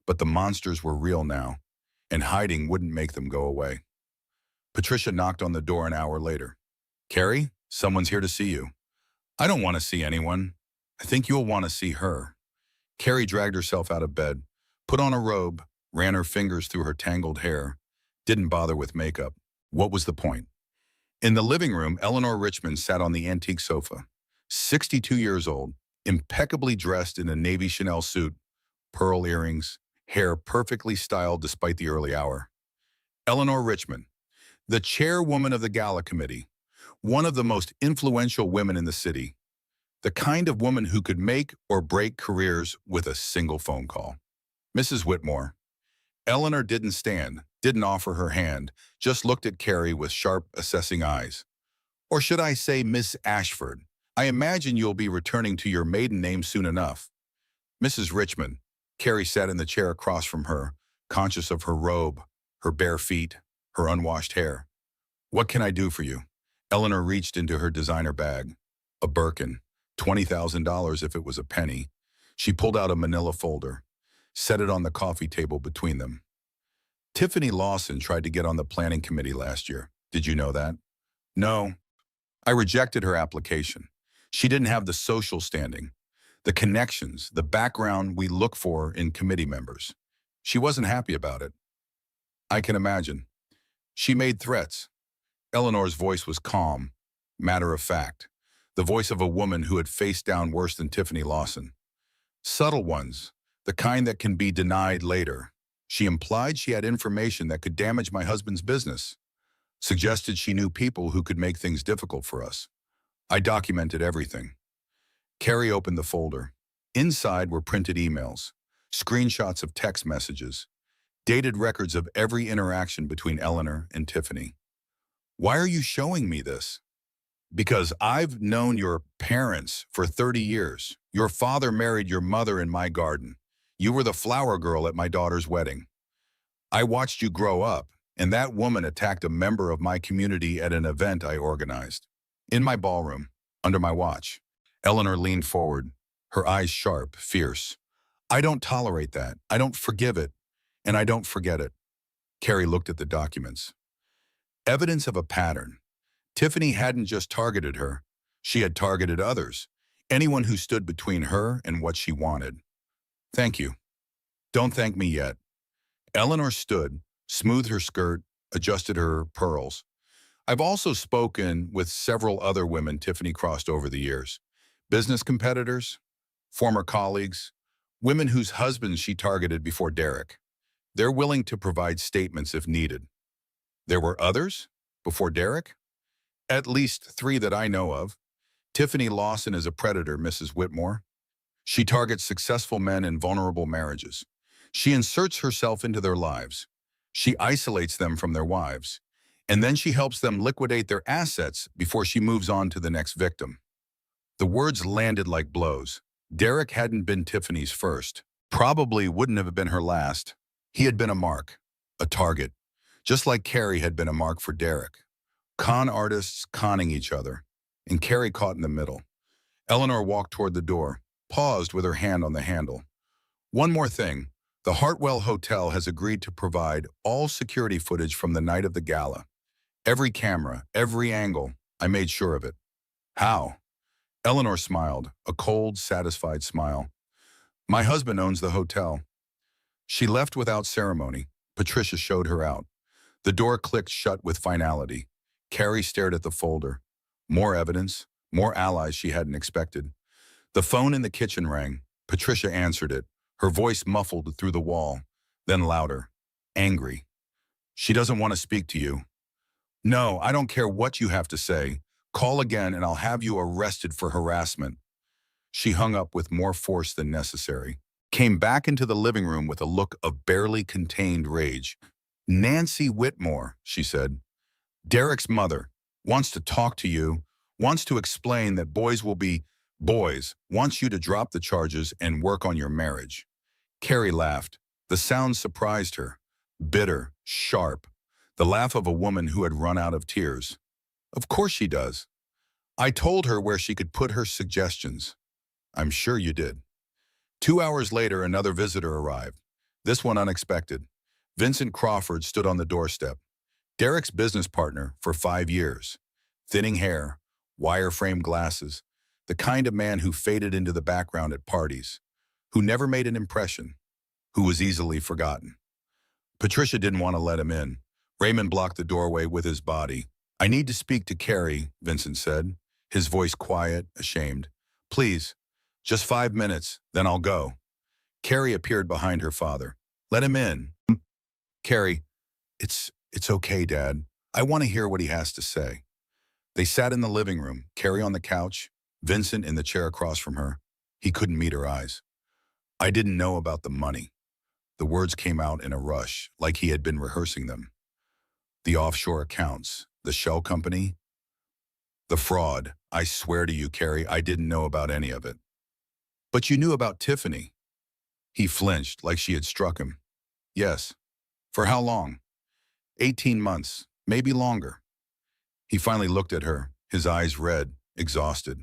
But the monsters were real now, and hiding wouldn't make them go away. Patricia knocked on the door an hour later. "Carrie, someone's here to see you." "I don't want to see anyone. I think you'll want to see her." Carrie dragged herself out of bed, put on a robe, ran her fingers through her tangled hair, didn't bother with makeup. What was the point? In the living room, Eleanor Richmond sat on the antique sofa, 62 years old, impeccably dressed in a navy Chanel suit, pearl earrings, hair perfectly styled despite the early hour. Eleanor Richmond, the chairwoman of the Gala committee, one of the most influential women in the city, the kind of woman who could make or break careers with a single phone call. Mrs. Whitmore. Eleanor didn't stand, didn't offer her hand, just looked at Carrie with sharp, assessing eyes. "Or should I say Miss Ashford? I imagine you'll be returning to your maiden name soon enough." "Mrs. Richmond." Carrie sat in the chair across from her, conscious of her robe, her bare feet, her unwashed hair. "What can I do for you?" Eleanor reached into her designer bag. A Birkin, $20,000 if it was a penny. She pulled out a manila folder, set it on the coffee table between them. "Tiffany Lawson tried to get on the planning committee last year. Did you know that?" "No. I rejected her application. She didn't have the social standing, the connections, the background we look for in committee members. She wasn't happy about it." "I can imagine. She made threats." Eleanor's voice was calm, matter of fact, the voice of a woman who had faced down worse than Tiffany Lawson. "Subtle ones, the kind that can be denied later. She implied she had information that could damage my husband's business. Suggested she knew people who could make things difficult for us. I documented everything." Carrie opened the folder. Inside were printed emails, screenshots of text messages, dated records of every interaction between Eleanor and Tiffany. "Why are you showing me this?" "Because I've known your parents for 30 years. Your father married your mother in my garden. You were the flower girl at my daughter's wedding. I watched you grow up, and that woman attacked a member of my community at an event I organized. In my ballroom, under my watch." Eleanor leaned forward, her eyes sharp, fierce. "I don't tolerate that. I don't forgive it, and I don't forget it." Carrie looked at the documents. Evidence of a pattern. Tiffany hadn't just targeted her. She had targeted others, anyone who stood between her and what she wanted. "Thank you." "Don't thank me yet." Eleanor stood, smoothed her skirt, adjusted her pearls. "I've also spoken with several other women Tiffany crossed over the years. Business competitors, former colleagues, women whose husbands she targeted before Derek. They're willing to provide statements if needed." "There were others? Before Derek?" "At least 3 that I know of. Tiffany Lawson is a predator, Mrs. Whitmore. She targets successful men in vulnerable marriages. She inserts herself into their lives. She isolates them from their wives. And then she helps them liquidate their assets before she moves on to the next victim." The words landed like blows. Derek hadn't been Tiffany's first. Probably wouldn't have been her last. He had been a mark, a target, just like Carrie had been a mark for Derek. Con artists conning each other, and Carrie caught in the middle. Eleanor walked toward the door, paused with her hand on the handle. "One more thing. The Hartwell Hotel has agreed to provide all security footage from the night of the gala. Every camera, every angle. I made sure of it." "How?" Eleanor smiled, a cold, satisfied smile. "My husband owns the hotel." She left without ceremony. Patricia showed her out. The door clicked shut with finality. Carrie stared at the folder. More evidence, more allies she hadn't expected. The phone in the kitchen rang. Patricia answered it, her voice muffled through the wall, then louder, angry. "She doesn't want to speak to you." "No, I don't care what you have to say. Call again and I'll have you arrested for harassment." She hung up with more force than necessary, came back into the living room with a look of barely contained rage. "Nancy Whitmore," she said, "Derek's mother, wants to talk to you, wants to explain that boys will be boys, wants you to drop the charges and work on your marriage." Carrie laughed. The sound surprised her. Bitter, sharp. The laugh of a woman who had run out of tears. "Of course she does. I told her where she could put her suggestions. I'm sure you did. 2 hours later, another visitor arrived, this one unexpected. Vincent Crawford stood on the doorstep. Derek's business partner for 5 years. Thinning hair, wire-framed glasses, the kind of man who faded into the background at parties, who never made an impression, who was easily forgotten. Patricia didn't want to let him in. Raymond blocked the doorway with his body. I need to speak to Carrie, Vincent said, his voice quiet, ashamed. Please, just 5 minutes, then I'll go. Carrie appeared behind her father. Let him in. Carrie, it's okay, Dad. I want to hear what he has to say. They sat in the living room, Carrie on the couch, Vincent in the chair across from her. He couldn't meet her eyes. I didn't know about the money. The words came out in a rush, like he had been rehearsing them. The offshore accounts, the shell company, the fraud. I swear to you, Carrie, I didn't know about any of it. But you knew about Tiffany. He flinched like she had struck him. Yes. For how long? 18 months, maybe longer. He finally looked at her, his eyes red, exhausted.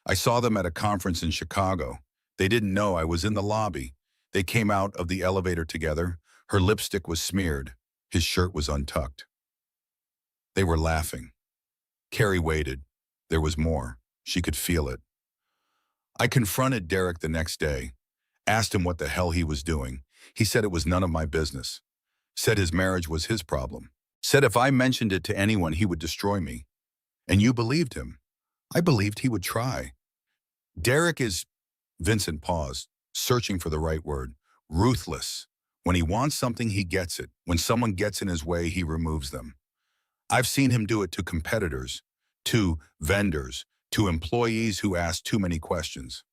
I saw them at a conference in Chicago. They didn't know I was in the lobby. They came out of the elevator together. Her lipstick was smeared. His shirt was untucked. They were laughing. Carrie waited. There was more. She could feel it. I confronted Derek the next day, asked him what the hell he was doing. He said it was none of my business. Said his marriage was his problem. Said if I mentioned it to anyone, he would destroy me. And you believed him. I believed he would try. Derek is, Vincent paused, searching for the right word, ruthless. When he wants something, he gets it. When someone gets in his way, he removes them. I've seen him do it to competitors, to vendors, to employees who asked too many questions.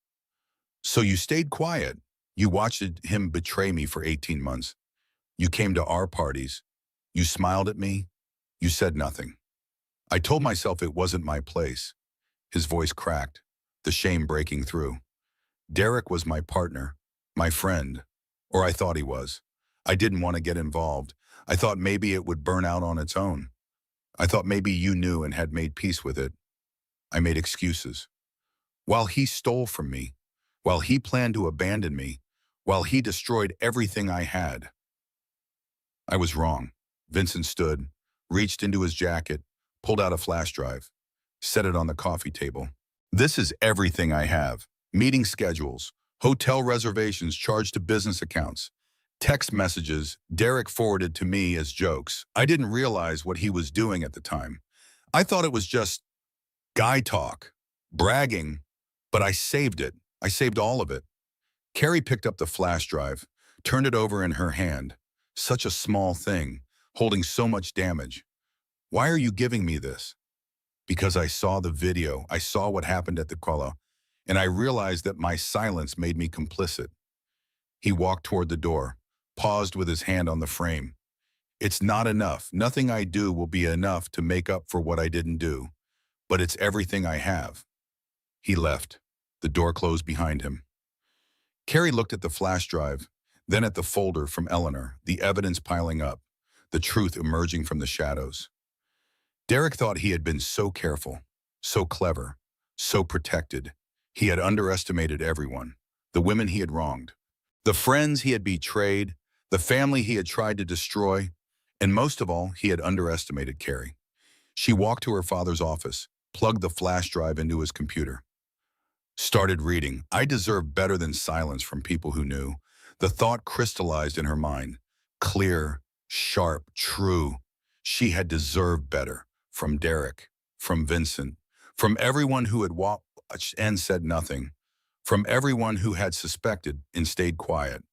So you stayed quiet. You watched him betray me for 18 months. You came to our parties. You smiled at me. You said nothing. I told myself it wasn't my place. His voice cracked, the shame breaking through. Derek was my partner, my friend, or I thought he was. I didn't want to get involved. I thought maybe it would burn out on its own. I thought maybe you knew and had made peace with it. I made excuses. While he stole from me, while he planned to abandon me, while he destroyed everything I had. I was wrong. Vincent stood, reached into his jacket, pulled out a flash drive, set it on the coffee table. This is everything I have. Meeting schedules, hotel reservations charged to business accounts, text messages Derek forwarded to me as jokes. I didn't realize what he was doing at the time. I thought it was just guy talk, bragging, but I saved it. I saved all of it. Carrie picked up the flash drive, turned it over in her hand. Such a small thing, holding so much damage. Why are you giving me this? Because I saw the video. I saw what happened at the Gala, and I realized that my silence made me complicit. He walked toward the door, paused with his hand on the frame. It's not enough. Nothing I do will be enough to make up for what I didn't do, but it's everything I have. He left. The door closed behind him. Carrie looked at the flash drive, then at the folder from Eleanor, the evidence piling up, the truth emerging from the shadows. Derek thought he had been so careful, so clever, so protected. He had underestimated everyone, the women he had wronged, the friends he had betrayed, the family he had tried to destroy, and most of all, he had underestimated Carrie. She walked to her father's office, plugged the flash drive into his computer. Started reading. I deserve better than silence from people who knew. The thought crystallized in her mind. Clear, sharp, true. She had deserved better. From Derek, from Vincent, from everyone who had watched and said nothing, from everyone who had suspected and stayed quiet.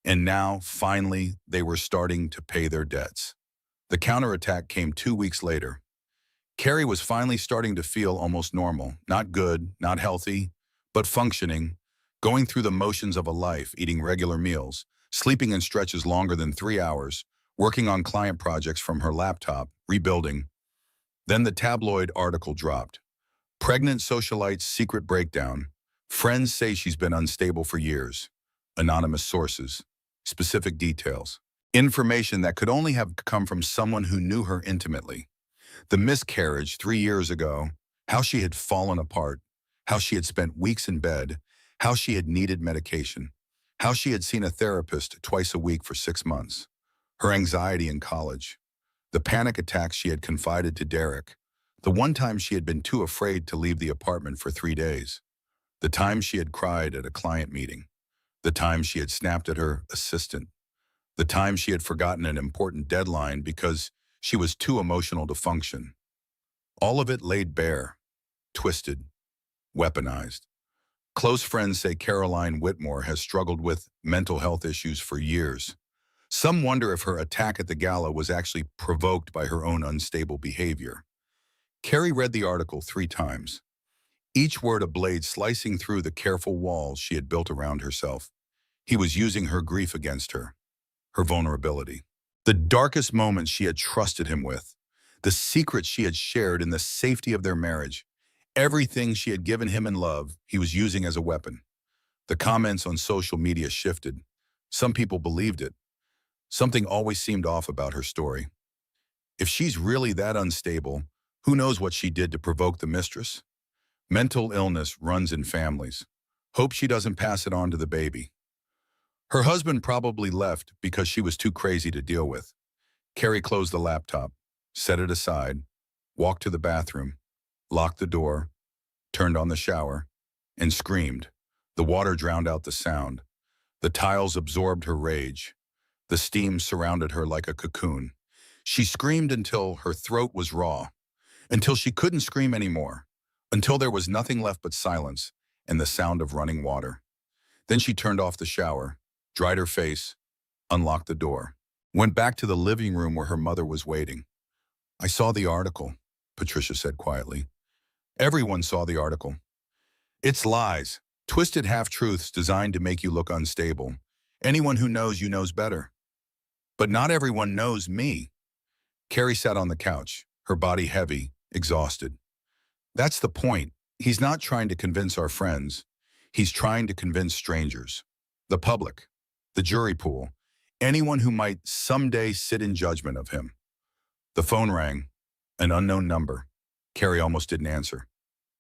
And now, finally, they were starting to pay their debts. The counterattack came 2 weeks later. Carrie was finally starting to feel almost normal, not good, not healthy, but functioning, going through the motions of a life, eating regular meals, sleeping in stretches longer than 3 hours, working on client projects from her laptop, rebuilding. Then the tabloid article dropped. Pregnant socialite's secret breakdown. Friends say she's been unstable for years. Anonymous sources. Specific details. Information that could only have come from someone who knew her intimately. The miscarriage 3 years ago. how she had fallen apart, how she had spent weeks in bed, how she had needed medication, how she had seen a therapist twice a week for 6 months, her anxiety in college, the panic attacks she had confided to Derek, the one time she had been too afraid to leave the apartment for 3 days, the time she had cried at a client meeting, the time she had snapped at her assistant, the time she had forgotten an important deadline because she was too emotional to function. All of it laid bare, twisted, weaponized. Close friends say Caroline Whitmore has struggled with mental health issues for years. Some wonder if her attack at the gala was actually provoked by her own unstable behavior. Carrie read the article 3 times, each word a blade slicing through the careful walls she had built around herself. He was using her grief against her vulnerability. The darkest moments she had trusted him with, the secrets she had shared in the safety of their marriage, everything she had given him in love, he was using as a weapon. The comments on social media shifted. Some people believed it. Something always seemed off about her story. If she's really that unstable, who knows what she did to provoke the mistress? Mental illness runs in families. Hope she doesn't pass it on to the baby. Her husband probably left because she was too crazy to deal with. Carrie closed the laptop, set it aside, walked to the bathroom, locked the door, turned on the shower, and screamed. The water drowned out the sound. The tiles absorbed her rage. The steam surrounded her like a cocoon. She screamed until her throat was raw, until she couldn't scream anymore, until there was nothing left but silence and the sound of running water. Then she turned off the shower, dried her face, unlocked the door, went back to the living room where her mother was waiting. "I saw the article," Patricia said quietly. Everyone saw the article. "It's lies, twisted half-truths designed to make you look unstable. Anyone who knows you knows better." "But not everyone knows me." Carrie sat on the couch, her body heavy, exhausted. "That's the point. He's not trying to convince our friends. He's trying to convince strangers. The public, the jury pool, anyone who might someday sit in judgment of him." The phone rang, an unknown number. Carrie almost didn't answer.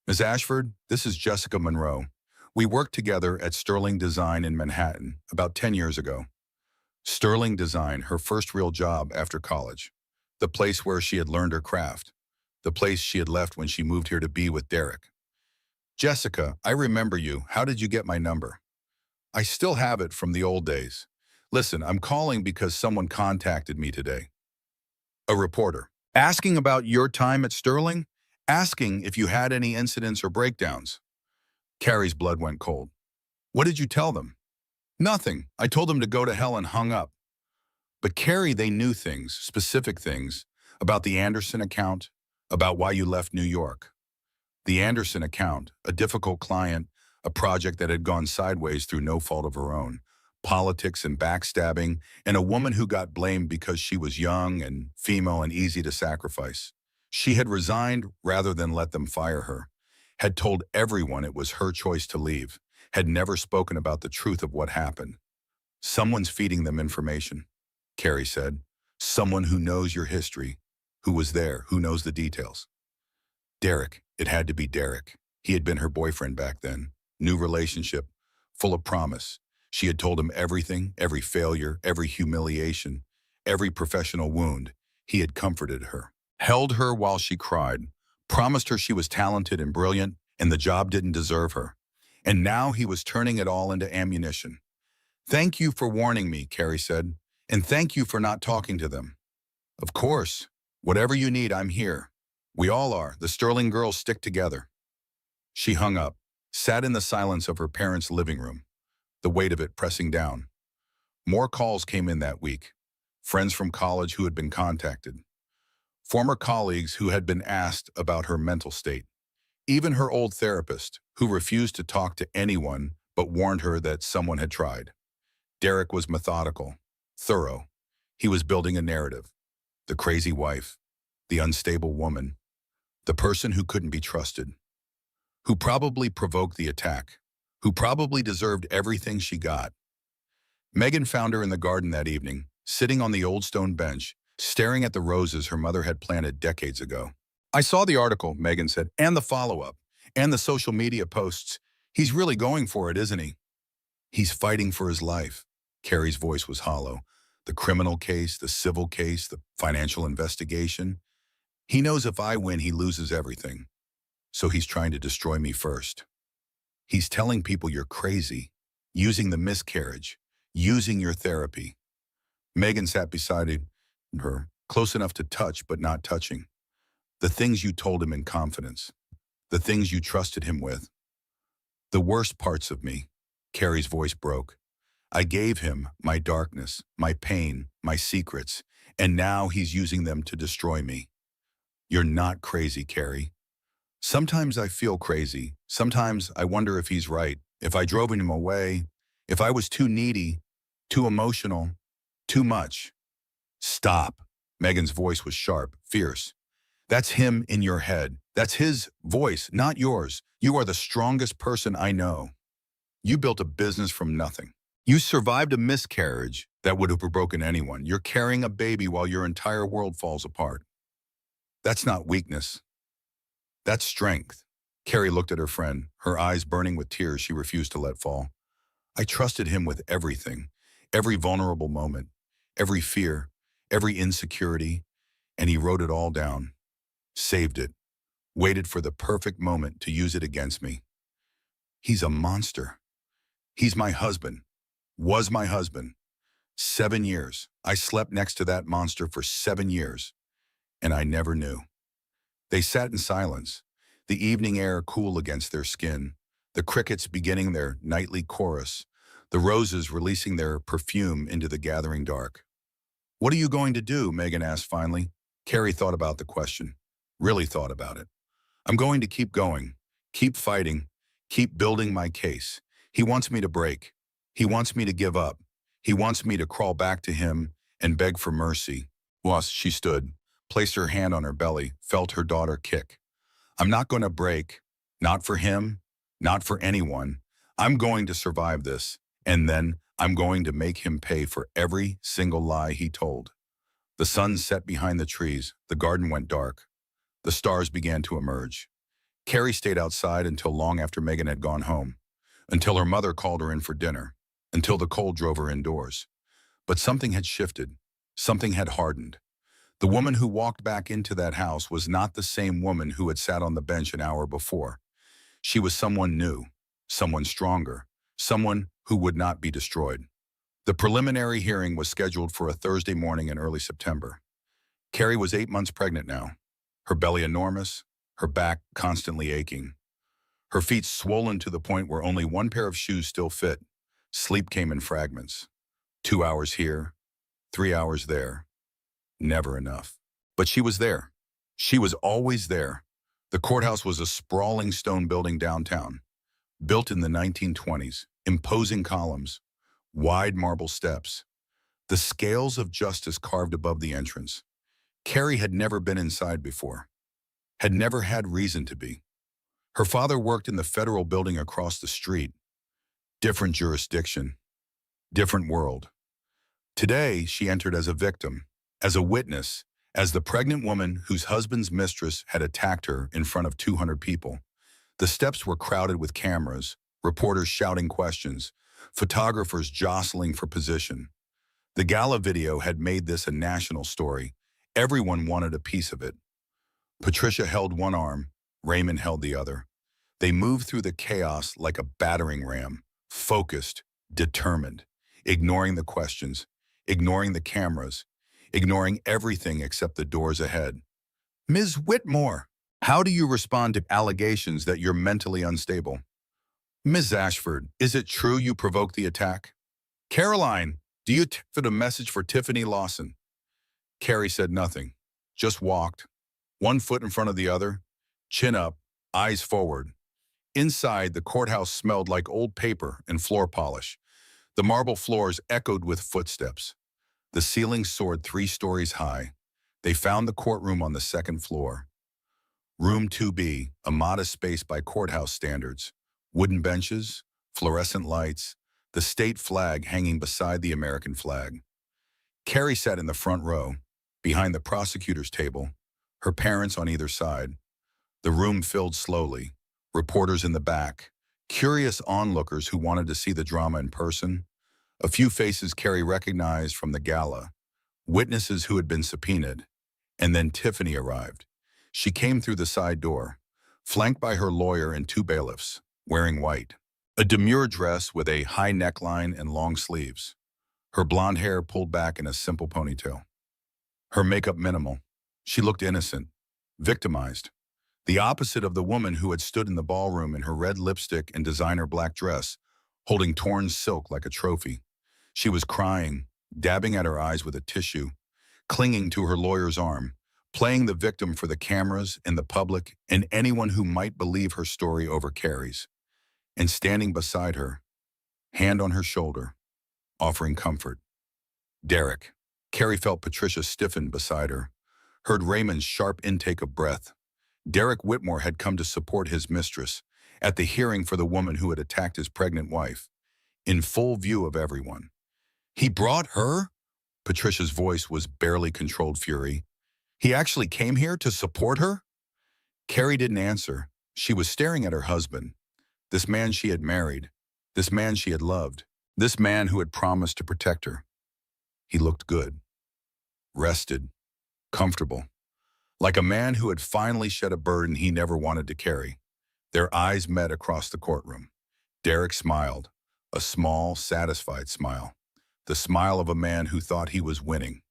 "Ms. Ashford, this is Jessica Monroe. We worked together at Sterling Design in Manhattan about 10 years ago." Sterling Design, her first real job after college. The place where she had learned her craft. The place she had left when she moved here to be with Derek. "Jessica, I remember you. How did you get my number?" "I still have it from the old days. Listen, I'm calling because someone contacted me today." A reporter. "Asking about your time at Sterling? Asking if you had any incidents or breakdowns?" Carrie's blood went cold. "What did you tell them?" "Nothing. I told them to go to hell and hung up." But Carrie, they knew things, specific things, about the Anderson account, about why you left New York. The Anderson account, a difficult client, a project that had gone sideways through no fault of her own, politics and backstabbing, and a woman who got blamed because she was young and female and easy to sacrifice. She had resigned rather than let them fire her, had told everyone it was her choice to leave, had never spoken about the truth of what happened. "Someone's feeding them information," Carrie said. "Someone who knows your history, who was there, who knows the details." Derek. It had to be Derek. He had been her boyfriend back then. New relationship, full of promise. She had told him everything, every failure, every humiliation, every professional wound. He had comforted her, held her while she cried, promised her she was talented and brilliant, and the job didn't deserve her. And now he was turning it all into ammunition. "Thank you for warning me," Carrie said, "and thank you for not talking to them." "Of course. Whatever you need, I'm here. We all are. The Sterling girls stick together." She hung up, sat in the silence of her parents' living room, the weight of it pressing down. More calls came in that week. Friends from college who had been contacted. Former colleagues who had been asked about her mental state. Even her old therapist, who refused to talk to anyone but warned her that someone had tried. Derek was methodical, thorough. He was building a narrative. The crazy wife, the unstable woman, the person who couldn't be trusted, who probably provoked the attack, who probably deserved everything she got. Megan found her in the garden that evening, sitting on the old stone bench, staring at the roses her mother had planted decades ago. I saw the article, Megan said, and the follow-up, and the social media posts. He's really going for it, isn't he? He's fighting for his life. Carrie's voice was hollow. The criminal case, the civil case, the financial investigation. He knows if I win, he loses everything. So he's trying to destroy me first. He's telling people you're crazy, using the miscarriage, using your therapy. Megan sat beside her, close enough to touch but not touching. The things you told him in confidence, the things you trusted him with. The worst parts of me, Carrie's voice broke. I gave him my darkness, my pain, my secrets, and now he's using them to destroy me. You're not crazy, Carrie. Sometimes I feel crazy. Sometimes I wonder if he's right, if I drove him away, if I was too needy, too emotional, too much. Stop. Megan's voice was sharp, fierce. That's him in your head. That's his voice, not yours. You are the strongest person I know. You built a business from nothing. You survived a miscarriage that would have broken anyone. You're carrying a baby while your entire world falls apart. That's not weakness. That's strength. Carrie looked at her friend, her eyes burning with tears she refused to let fall. I trusted him with everything, every vulnerable moment, every fear, every insecurity, and he wrote it all down, saved it, waited for the perfect moment to use it against me. He's a monster. He's my husband, was my husband. 7 years. I slept next to that monster for 7 years, and I never knew. They sat in silence, the evening air cool against their skin, the crickets beginning their nightly chorus, the roses releasing their perfume into the gathering dark. What are you going to do? Megan asked finally. Carrie thought about the question, really thought about it. I'm going to keep going, keep fighting, keep building my case. He wants me to break. He wants me to give up. He wants me to crawl back to him and beg for mercy. Once she stood, placed her hand on her belly, felt her daughter kick. I'm not going to break, not for him, not for anyone. I'm going to survive this, and then I'm going to make him pay for every single lie he told. The sun set behind the trees. The garden went dark. The stars began to emerge. Carrie stayed outside until long after Megan had gone home, until her mother called her in for dinner, until the cold drove her indoors. But something had shifted. Something had hardened. The woman who walked back into that house was not the same woman who had sat on the bench an hour before. She was someone new, someone stronger, someone who would not be destroyed. The preliminary hearing was scheduled for a Thursday morning in early September. Carrie was 8 months pregnant now, her belly enormous, her back constantly aching. Her feet swollen to the point where only one pair of shoes still fit. Sleep came in fragments. 2 hours here, 3 hours there. Never enough. But she was there. She was always there. The courthouse was a sprawling stone building downtown, built in the 1920s, imposing columns, wide marble steps, the scales of justice carved above the entrance. Carrie had never been inside before, had never had reason to be. Her father worked in the federal building across the street. Different jurisdiction, different world. Today, she entered as a victim, as a witness, as the pregnant woman whose husband's mistress had attacked her in front of 200 people. The steps were crowded with cameras, reporters shouting questions, photographers jostling for position. The Gala video had made this a national story. Everyone wanted a piece of it. Patricia held one arm, Raymond held the other. They moved through the chaos like a battering ram, focused, determined, ignoring the questions, ignoring the cameras, ignoring everything except the doors ahead. Ms. Whitmore, how do you respond to allegations that you're mentally unstable? Ms. Ashford, is it true you provoked the attack? Caroline, do you fit a message for Tiffany Lawson? Carrie said nothing, just walked, one foot in front of the other, chin up, eyes forward. Inside, the courthouse smelled like old paper and floor polish. The marble floors echoed with footsteps. The ceiling soared 3 stories high. They found the courtroom on the 2nd floor. Room 2B, a modest space by courthouse standards. Wooden benches, fluorescent lights, the state flag hanging beside the American flag. Carrie sat in the front row, behind the prosecutor's table, her parents on either side. The room filled slowly, reporters in the back, curious onlookers who wanted to see the drama in person. A few faces Carrie recognized from the gala, witnesses who had been subpoenaed. And then Tiffany arrived. She came through the side door, flanked by her lawyer and two bailiffs, wearing white. A demure dress with a high neckline and long sleeves. Her blonde hair pulled back in a simple ponytail. Her makeup minimal. She looked innocent, victimized. The opposite of the woman who had stood in the ballroom in her red lipstick and designer black dress, holding torn silk like a trophy. She was crying, dabbing at her eyes with a tissue, clinging to her lawyer's arm, playing the victim for the cameras and the public and anyone who might believe her story over Carrie's. And standing beside her, hand on her shoulder, offering comfort. Derek. Carrie felt Patricia stiffen beside her, heard Raymond's sharp intake of breath. Derek Whitmore had come to support his mistress at the hearing for the woman who had attacked his pregnant wife, in full view of everyone. He brought her? Patricia's voice was barely controlled fury. He actually came here to support her? Carrie didn't answer. She was staring at her husband, this man she had married, this man she had loved, this man who had promised to protect her. He looked good, rested, comfortable, like a man who had finally shed a burden he never wanted to carry. Their eyes met across the courtroom. Derek smiled, a small, satisfied smile, the smile of a man who thought he was winning.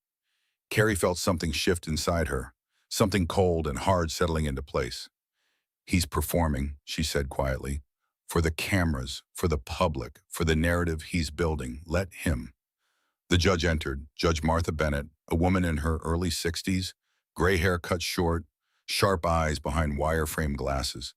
Carrie felt something shift inside her, something cold and hard settling into place. He's performing, she said quietly, for the cameras, for the public, for the narrative he's building. Let him. The judge entered, Judge Martha Bennett, a woman in her early 60s, gray hair cut short, sharp eyes behind wire-frame glasses.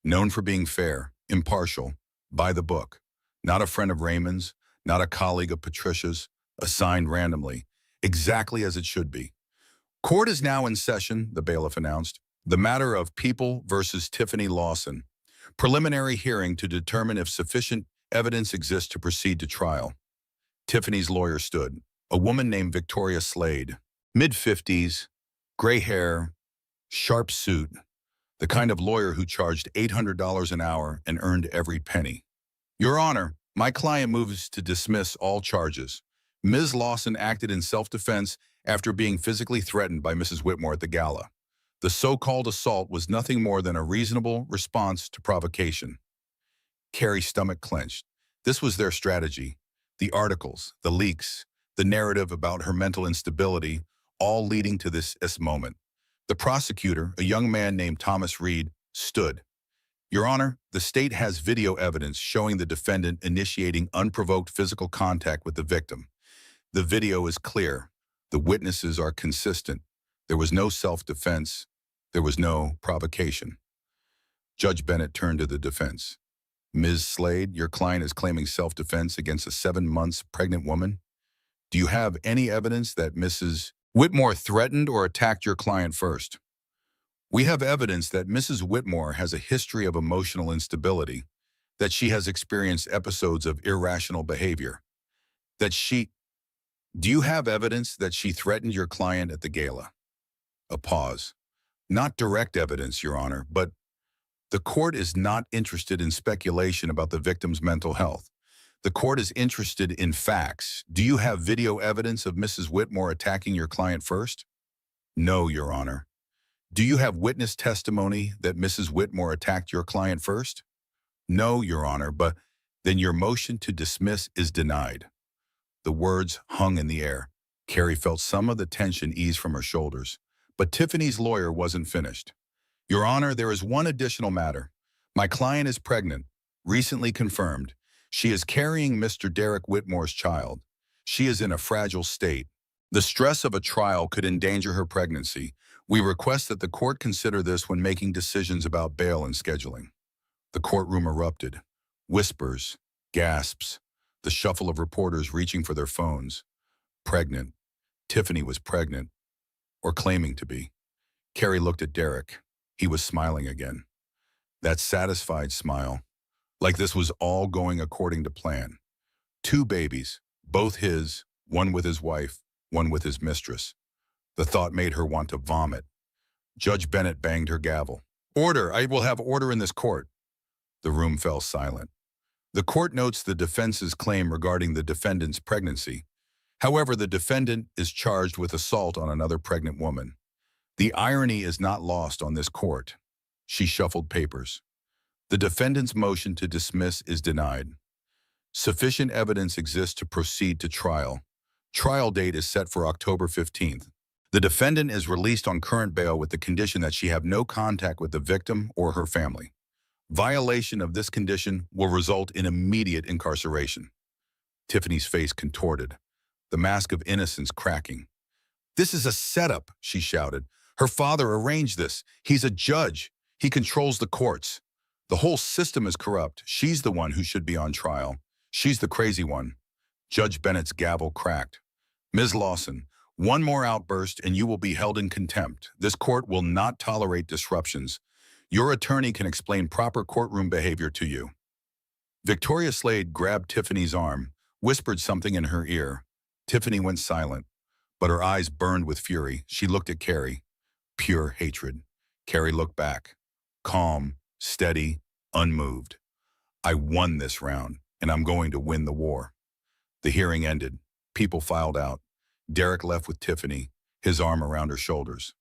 Known for being fair, impartial, by the book. Not a friend of Raymond's, not a colleague of Patricia's, assigned randomly, exactly as it should be. Court is now in session, the bailiff announced. The matter of People versus Tiffany Lawson. Preliminary hearing to determine if sufficient evidence exists to proceed to trial. Tiffany's lawyer stood, a woman named Victoria Slade, mid-50s, gray hair, sharp suit, the kind of lawyer who charged $800 an hour and earned every penny. Your Honor, my client moves to dismiss all charges. Ms. Lawson acted in self-defense after being physically threatened by Mrs. Whitmore at the gala. The so-called assault was nothing more than a reasonable response to provocation. Carrie's stomach clenched. This was their strategy. The articles, the leaks, the narrative about her mental instability, all leading to this moment. The prosecutor, a young man named Thomas Reed, stood. Your Honor, the state has video evidence showing the defendant initiating unprovoked physical contact with the victim. The video is clear. The witnesses are consistent. There was no self-defense. There was no provocation. Judge Bennett turned to the defense. Ms. Slade, your client is claiming self-defense against a 7 months pregnant woman. Do you have any evidence that Mrs. Whitmore threatened or attacked your client first? We have evidence that Mrs. Whitmore has a history of emotional instability, that she has experienced episodes of irrational behavior, Do you have evidence that she threatened your client at the gala? A pause. Not direct evidence, Your Honor, but the court is not interested in speculation about the victim's mental health. The court is interested in facts. Do you have video evidence of Mrs. Whitmore attacking your client first? No, Your Honor. Do you have witness testimony that Mrs. Whitmore attacked your client first? No, Your Honor, but then your motion to dismiss is denied. The words hung in the air. Carrie felt some of the tension ease from her shoulders, but Tiffany's lawyer wasn't finished. Your Honor, there is one additional matter. My client is pregnant, recently confirmed. She is carrying Mr. Derek Whitmore's child. She is in a fragile state. The stress of a trial could endanger her pregnancy. We request that the court consider this when making decisions about bail and scheduling. The courtroom erupted. Whispers, gasps, the shuffle of reporters reaching for their phones. Pregnant. Tiffany was pregnant, or claiming to be. Carrie looked at Derek. He was smiling again. That satisfied smile, like this was all going according to plan. 2 babies, both his, one with his wife, one with his mistress. The thought made her want to vomit. Judge Bennett banged her gavel. Order! I will have order in this court. The room fell silent. The court notes the defense's claim regarding the defendant's pregnancy. However, the defendant is charged with assault on another pregnant woman. The irony is not lost on this court. She shuffled papers. The defendant's motion to dismiss is denied. Sufficient evidence exists to proceed to trial. Trial date is set for October 15th. The defendant is released on current bail with the condition that she have no contact with the victim or her family. Violation of this condition will result in immediate incarceration. Tiffany's face contorted, the mask of innocence cracking. This is a setup, she shouted. Her father arranged this. He's a judge. He controls the courts. The whole system is corrupt. She's the one who should be on trial. She's the crazy one. Judge Bennett's gavel cracked. Ms. Lawson, one more outburst and you will be held in contempt. This court will not tolerate disruptions. Your attorney can explain proper courtroom behavior to you. Victoria Slade grabbed Tiffany's arm, whispered something in her ear. Tiffany went silent, but her eyes burned with fury. She looked at Carrie. Pure hatred. Carrie looked back. Calm, steady, unmoved. I won this round, and I'm going to win the war. The hearing ended. People filed out. Derek left with Tiffany, his arm around her shoulders.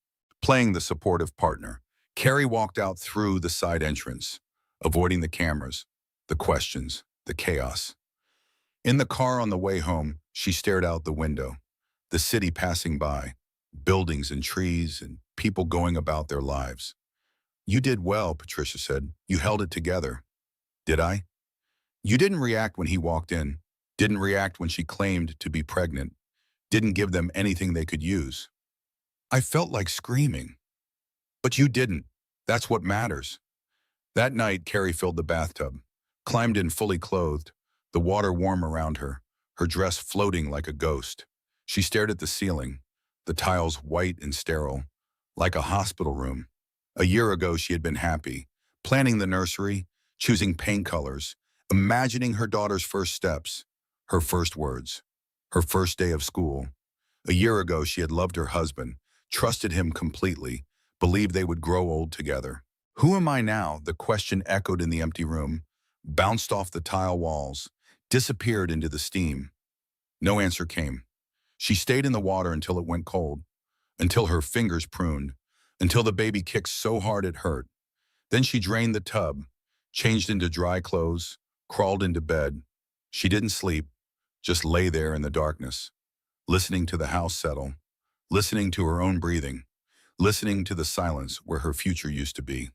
Playing the supportive partner, Carrie walked out through the side entrance, avoiding the cameras, the questions, the chaos. In the car on the way home, she stared out the window, the city passing by, buildings and trees and people going about their lives. You did well, Patricia said. You held it together. Did I? You didn't react when he walked in, didn't react when she claimed to be pregnant, didn't give them anything they could use. I felt like screaming. But you didn't. That's what matters. That night, Carrie filled the bathtub, climbed in fully clothed, the water warm around her, her dress floating like a ghost. She stared at the ceiling, the tiles white and sterile, like a hospital room. A year ago, she had been happy, planning the nursery, choosing paint colors, imagining her daughter's first steps, her first words, her first day of school. A year ago, she had loved her husband, trusted him completely, believed they would grow old together. Who am I now? The question echoed in the empty room, bounced off the tile walls, disappeared into the steam. No answer came. She stayed in the water until it went cold, until her fingers pruned, until the baby kicked so hard it hurt. Then she drained the tub, changed into dry clothes, crawled into bed. She didn't sleep, just lay there in the darkness, listening to the house settle, listening to her own breathing, listening to the silence where her future used to be.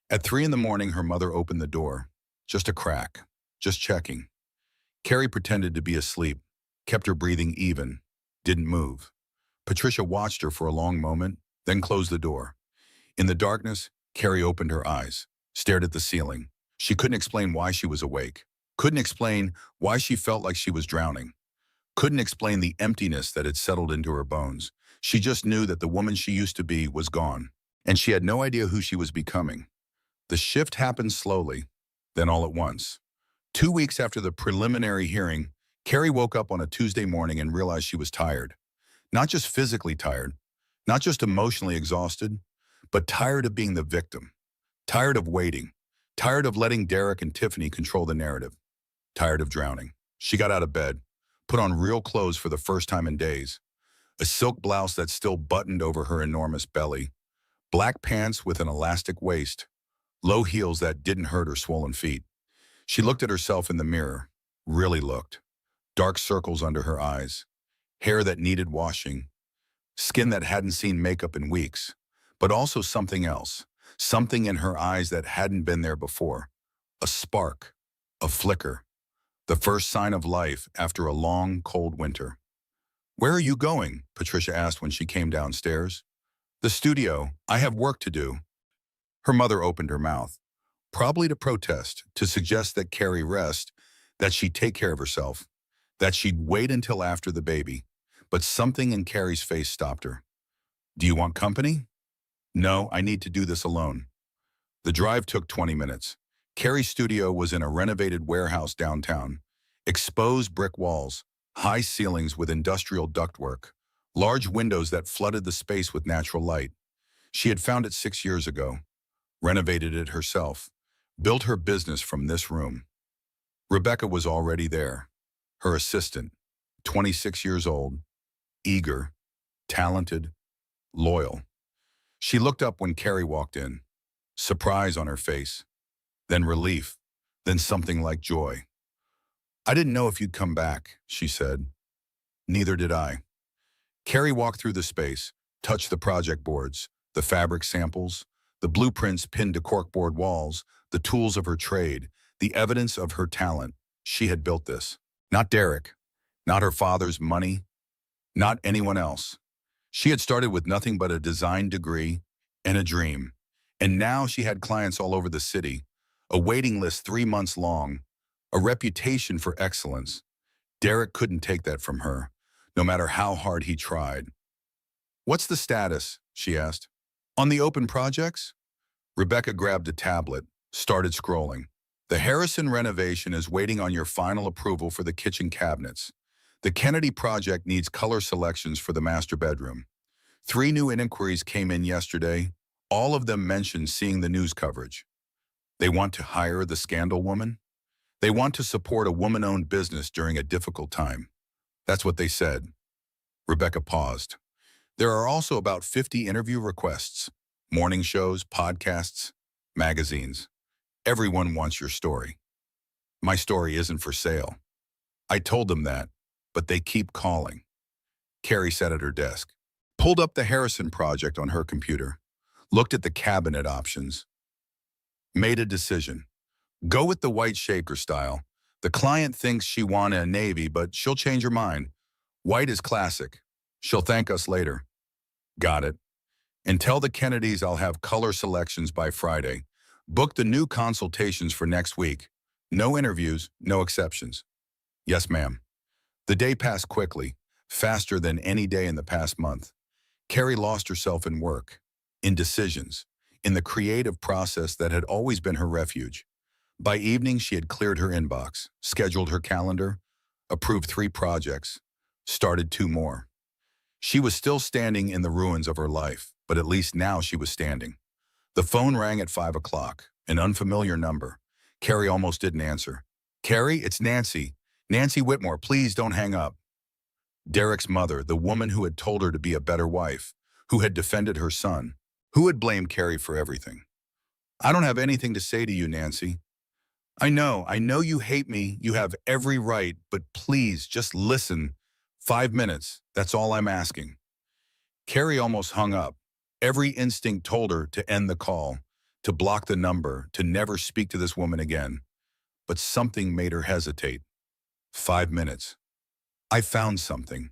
At 3 a.m, her mother opened the door. Just a crack, just checking. Carrie pretended to be asleep, kept her breathing even, didn't move. Patricia watched her for a long moment, then closed the door. In the darkness, Carrie opened her eyes, stared at the ceiling. She couldn't explain why she was awake, couldn't explain why she felt like she was drowning, couldn't explain the emptiness that had settled into her bones. She just knew that the woman she used to be was gone, and she had no idea who she was becoming. The shift happened slowly, then all at once. 2 weeks after the preliminary hearing, Carrie woke up on a Tuesday morning and realized she was tired. Not just physically tired, not just emotionally exhausted, but tired of being the victim, tired of waiting, tired of letting Derek and Tiffany control the narrative, tired of drowning. She got out of bed, put on real clothes for the first time in days, a silk blouse that still buttoned over her enormous belly, black pants with an elastic waist, low heels that didn't hurt her swollen feet. She looked at herself in the mirror, really looked. Dark circles under her eyes, hair that needed washing, skin that hadn't seen makeup in weeks, but also something else, something in her eyes that hadn't been there before. A spark, a flicker, the first sign of life after a long, cold winter. "Where are you going?" Patricia asked when she came downstairs. "The studio. I have work to do." Her mother opened her mouth, probably to protest, to suggest that Carrie rest, that she'd take care of herself, that she'd wait until after the baby. But something in Carrie's face stopped her. "Do you want company?" "No, I need to do this alone." The drive took 20 minutes. Carrie's studio was in a renovated warehouse downtown. Exposed brick walls, high ceilings with industrial ductwork, large windows that flooded the space with natural light. She had found it 6 years ago, renovated it herself, built her business from this room. Rebecca was already there, her assistant, 26 years old, eager, talented, loyal. She looked up when Carrie walked in, surprise on her face, then relief, then something like joy. "I didn't know if you'd come back," she said. "Neither did I." Carrie walked through the space, touched the project boards, the fabric samples, the blueprints pinned to corkboard walls, the tools of her trade, the evidence of her talent. She had built this. Not Derek, not her father's money, not anyone else. She had started with nothing but a design degree and a dream. And now she had clients all over the city, a waiting list 3 months long, a reputation for excellence. Derek couldn't take that from her, no matter how hard he tried. "What's the status?" she asked. "On the open projects?" Rebecca grabbed a tablet, started scrolling. "The Harrison renovation is waiting on your final approval for the kitchen cabinets. The Kennedy project needs color selections for the master bedroom. 3 new inquiries came in yesterday. All of them mentioned seeing the news coverage. They want to hire the scandal woman? They want to support a woman-owned business during a difficult time. That's what they said." Rebecca paused. "There are also about 50 interview requests, morning shows, podcasts, magazines. Everyone wants your story." "My story isn't for sale." "I told them that, but they keep calling." Carrie sat at her desk, pulled up the Harrison project on her computer, looked at the cabinet options, made a decision. "Go with the white shaker style. The client thinks she wants a navy, but she'll change her mind. White is classic. She'll thank us later." "Got it. And tell the Kennedys I'll have color selections by Friday. Book the new consultations for next week. No interviews, no exceptions." "Yes, ma'am." The day passed quickly, faster than any day in the past month. Carrie lost herself in work, in decisions, in the creative process that had always been her refuge. By evening, she had cleared her inbox, scheduled her calendar, approved 3 projects, started 2 more. She was still standing in the ruins of her life, but at least now she was standing. The phone rang at 5 o'clock, an unfamiliar number. Carrie almost didn't answer. "Carrie, it's Nancy. Nancy Whitmore, please don't hang up." Derek's mother, the woman who had told her to be a better wife, who had defended her son, who had blamed Carrie for everything. "I don't have anything to say to you, Nancy. I know you hate me, you have every right, but please just listen. 5 minutes, that's all I'm asking." Carrie almost hung up. Every instinct told her to end the call, to block the number, to never speak to this woman again. But something made her hesitate. 5 minutes. "I found something."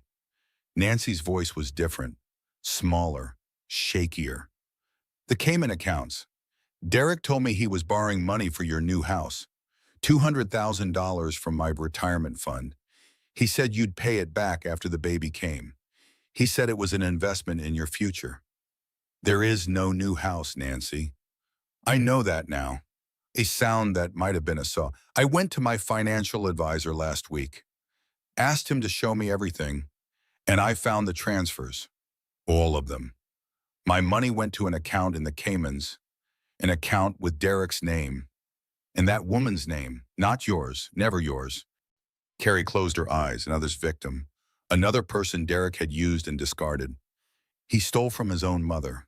Nancy's voice was different, smaller, shakier. "The Cayman accounts. Derek told me he was borrowing money for your new house. $200,000 from my retirement fund. He said you'd pay it back after the baby came. He said it was an investment in your future." "There is no new house, Nancy." "I know that now." A sound that might have been a saw. "I went to my financial advisor last week, asked him to show me everything, and I found the transfers. All of them. My money went to an account in the Caymans, an account with Derek's name, and that woman's name, not yours, never yours." Carrie closed her eyes. Another's victim. Another person Derek had used and discarded. He stole from his own mother.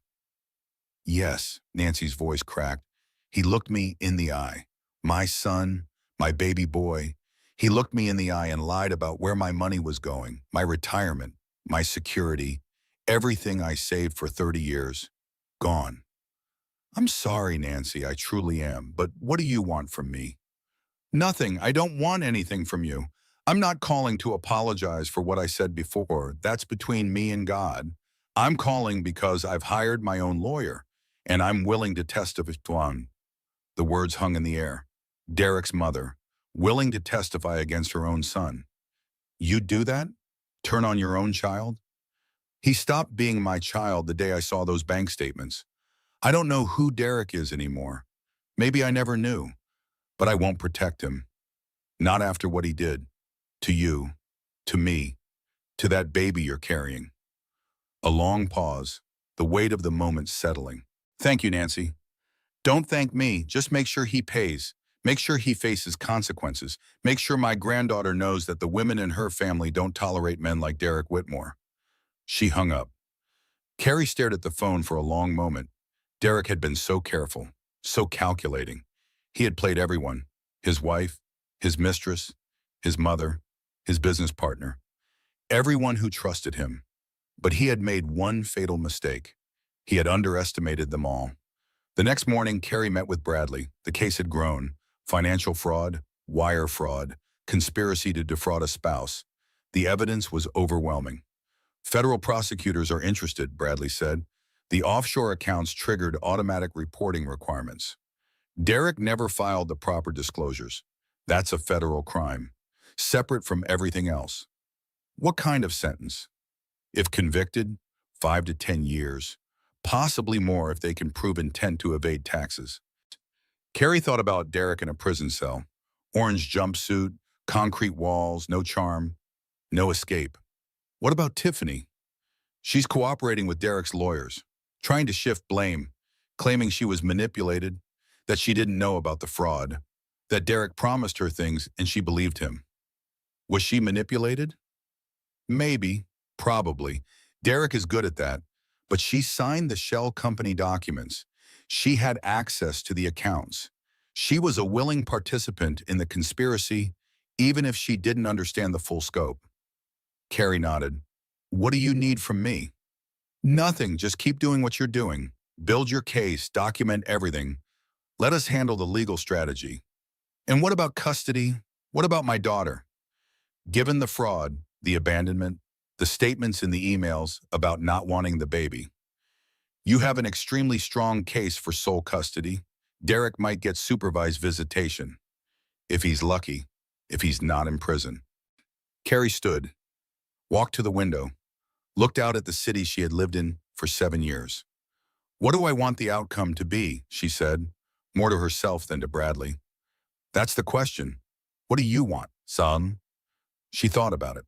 "Yes," Nancy's voice cracked. "He looked me in the eye. My son, my baby boy. He looked me in the eye and lied about where my money was going, my retirement, my security, everything I saved for 30 years. Gone." "I'm sorry, Nancy, I truly am. But what do you want from me?" "Nothing. I don't want anything from you. I'm not calling to apologize for what I said before. That's between me and God. I'm calling because I've hired my own lawyer, and I'm willing to testify." The words hung in the air. Derek's mother, willing to testify against her own son. "You'd do that? Turn on your own child?" "He stopped being my child the day I saw those bank statements. I don't know who Derek is anymore. Maybe I never knew. But I won't protect him. Not after what he did. To you. To me. To that baby you're carrying." A long pause. the weight of the moment settling. Thank you, Nancy. Don't thank me. Just make sure he pays. Make sure he faces consequences. Make sure my granddaughter knows that the women in her family don't tolerate men like Derek Whitmore. She hung up. Carrie stared at the phone for a long moment. Derek had been so careful, so calculating. He had played everyone, his wife, his mistress, his mother, his business partner, everyone who trusted him. But he had made one fatal mistake. He had underestimated them all. The next morning, Carrie met with Bradley. The case had grown. Financial fraud, wire fraud, conspiracy to defraud a spouse. The evidence was overwhelming. Federal prosecutors are interested, Bradley said. The offshore accounts triggered automatic reporting requirements. Derek never filed the proper disclosures. That's a federal crime, separate from everything else. What kind of sentence? If convicted, 5 to 10 years, possibly more if they can prove intent to evade taxes. Carrie thought about Derek in a prison cell. Orange jumpsuit, concrete walls, no charm, no escape. What about Tiffany? She's cooperating with Derek's lawyers, trying to shift blame, claiming she was manipulated, that she didn't know about the fraud, that Derek promised her things and she believed him. Was she manipulated? Maybe, probably. Derek is good at that, but she signed the shell company documents. She had access to the accounts. She was a willing participant in the conspiracy, even if she didn't understand the full scope. Carrie nodded. What do you need from me? Nothing, just keep doing what you're doing. Build your case, document everything. Let us handle the legal strategy. And what about custody? What about my daughter? Given the fraud, the abandonment, the statements in the emails about not wanting the baby, you have an extremely strong case for sole custody. Derek might get supervised visitation. If he's lucky, if he's not in prison. Carrie stood, walked to the window, looked out at the city she had lived in for 7 years. What do I want the outcome to be, she said, more to herself than to Bradley. That's the question. What do you want, son? She thought about it,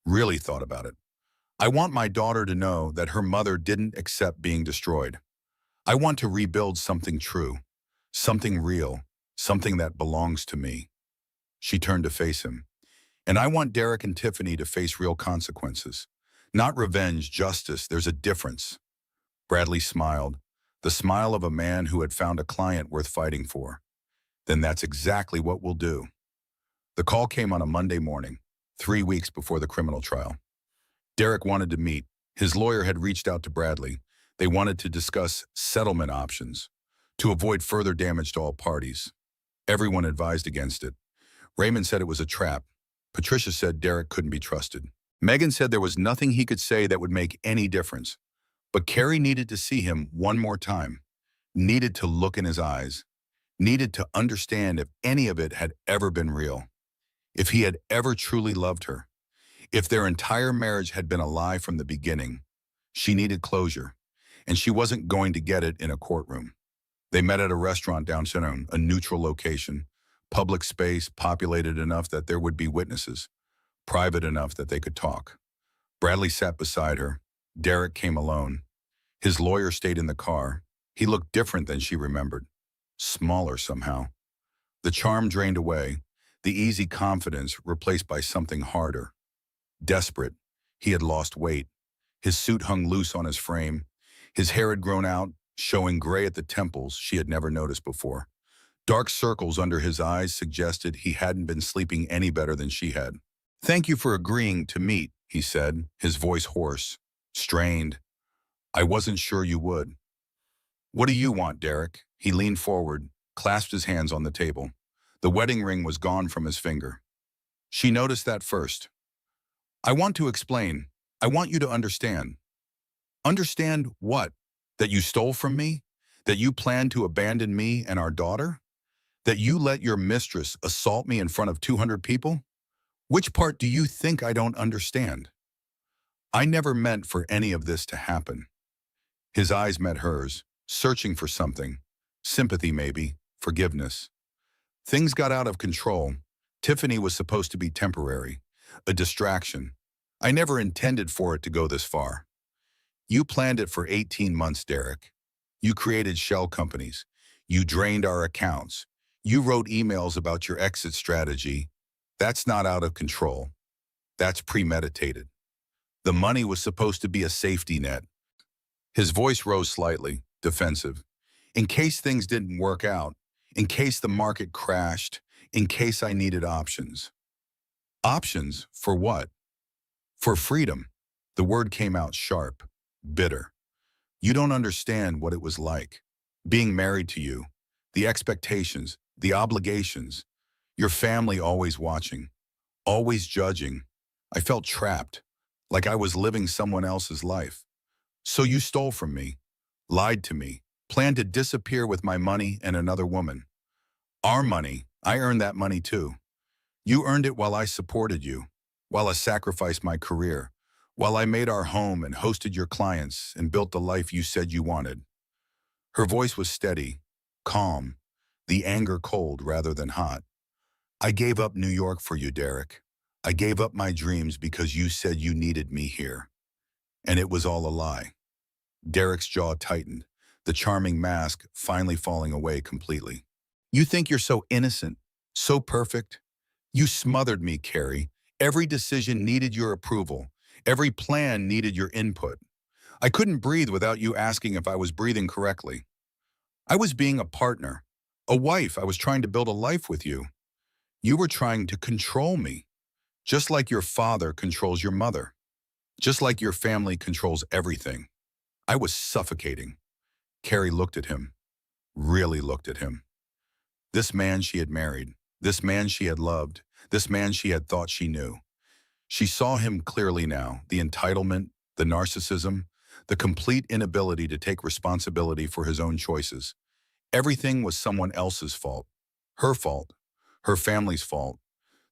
really thought about it. I want my daughter to know that her mother didn't accept being destroyed. I want to rebuild something true, something real, something that belongs to me. She turned to face him. And I want Derek and Tiffany to face real consequences. Not revenge, justice, there's a difference. Bradley smiled, the smile of a man who had found a client worth fighting for. Then that's exactly what we'll do. The call came on a Monday morning, 3 weeks before the criminal trial. Derek wanted to meet. His lawyer had reached out to Bradley. They wanted to discuss settlement options to avoid further damage to all parties. Everyone advised against it. Raymond said it was a trap. Patricia said Derek couldn't be trusted. Megan said there was nothing he could say that would make any difference. But Carrie needed to see him one more time, needed to look in his eyes, needed to understand if any of it had ever been real, if he had ever truly loved her, if their entire marriage had been a lie from the beginning. She needed closure, and she wasn't going to get it in a courtroom. They met at a restaurant downtown, a neutral location, public space populated enough that there would be witnesses, private enough that they could talk. Bradley sat beside her. Derek came alone. His lawyer stayed in the car. He looked different than she remembered, smaller somehow. The charm drained away, the easy confidence replaced by something harder. Desperate, he had lost weight. His suit hung loose on his frame. His hair had grown out, showing gray at the temples she had never noticed before. Dark circles under his eyes suggested he hadn't been sleeping any better than she had. Thank you for agreeing to meet, he said, his voice hoarse, strained. I wasn't sure you would. What do you want, Derek? He leaned forward, clasped his hands on the table. The wedding ring was gone from his finger. She noticed that first. I want to explain. I want you to understand. Understand what? That you stole from me? That you planned to abandon me and our daughter? That you let your mistress assault me in front of 200 people? Which part do you think I don't understand? I never meant for any of this to happen. His eyes met hers, searching for something. Sympathy maybe, forgiveness. Things got out of control. Tiffany was supposed to be temporary, a distraction. I never intended for it to go this far. You planned it for 18 months, Derek. You created shell companies. You drained our accounts. You wrote emails about your exit strategy. That's not out of control. That's premeditated. The money was supposed to be a safety net. His voice rose slightly, defensive. In case things didn't work out, in case the market crashed, in case I needed options. Options for what? For freedom. The word came out sharp, bitter. You don't understand what it was like. Being married to you, the expectations, the obligations, your family always watching, always judging. I felt trapped, like I was living someone else's life. So you stole from me, lied to me, planned to disappear with my money and another woman. Our money, I earned that money too. You earned it while I supported you, while I sacrificed my career, while I made our home and hosted your clients and built the life you said you wanted. Her voice was steady, calm, the anger cold rather than hot. I gave up New York for you, Derek. I gave up my dreams because you said you needed me here. And it was all a lie. Derek's jaw tightened, the charming mask finally falling away completely. You think you're so innocent, so perfect? You smothered me, Carrie. Every decision needed your approval. Every plan needed your input. I couldn't breathe without you asking if I was breathing correctly. I was being a partner, a wife. I was trying to build a life with you. You were trying to control me, just like your father controls your mother, just like your family controls everything. I was suffocating. Carrie looked at him, really looked at him. This man she had married, this man she had loved, this man she had thought she knew. She saw him clearly now, the entitlement, the narcissism, the complete inability to take responsibility for his own choices. Everything was someone else's fault, her family's fault,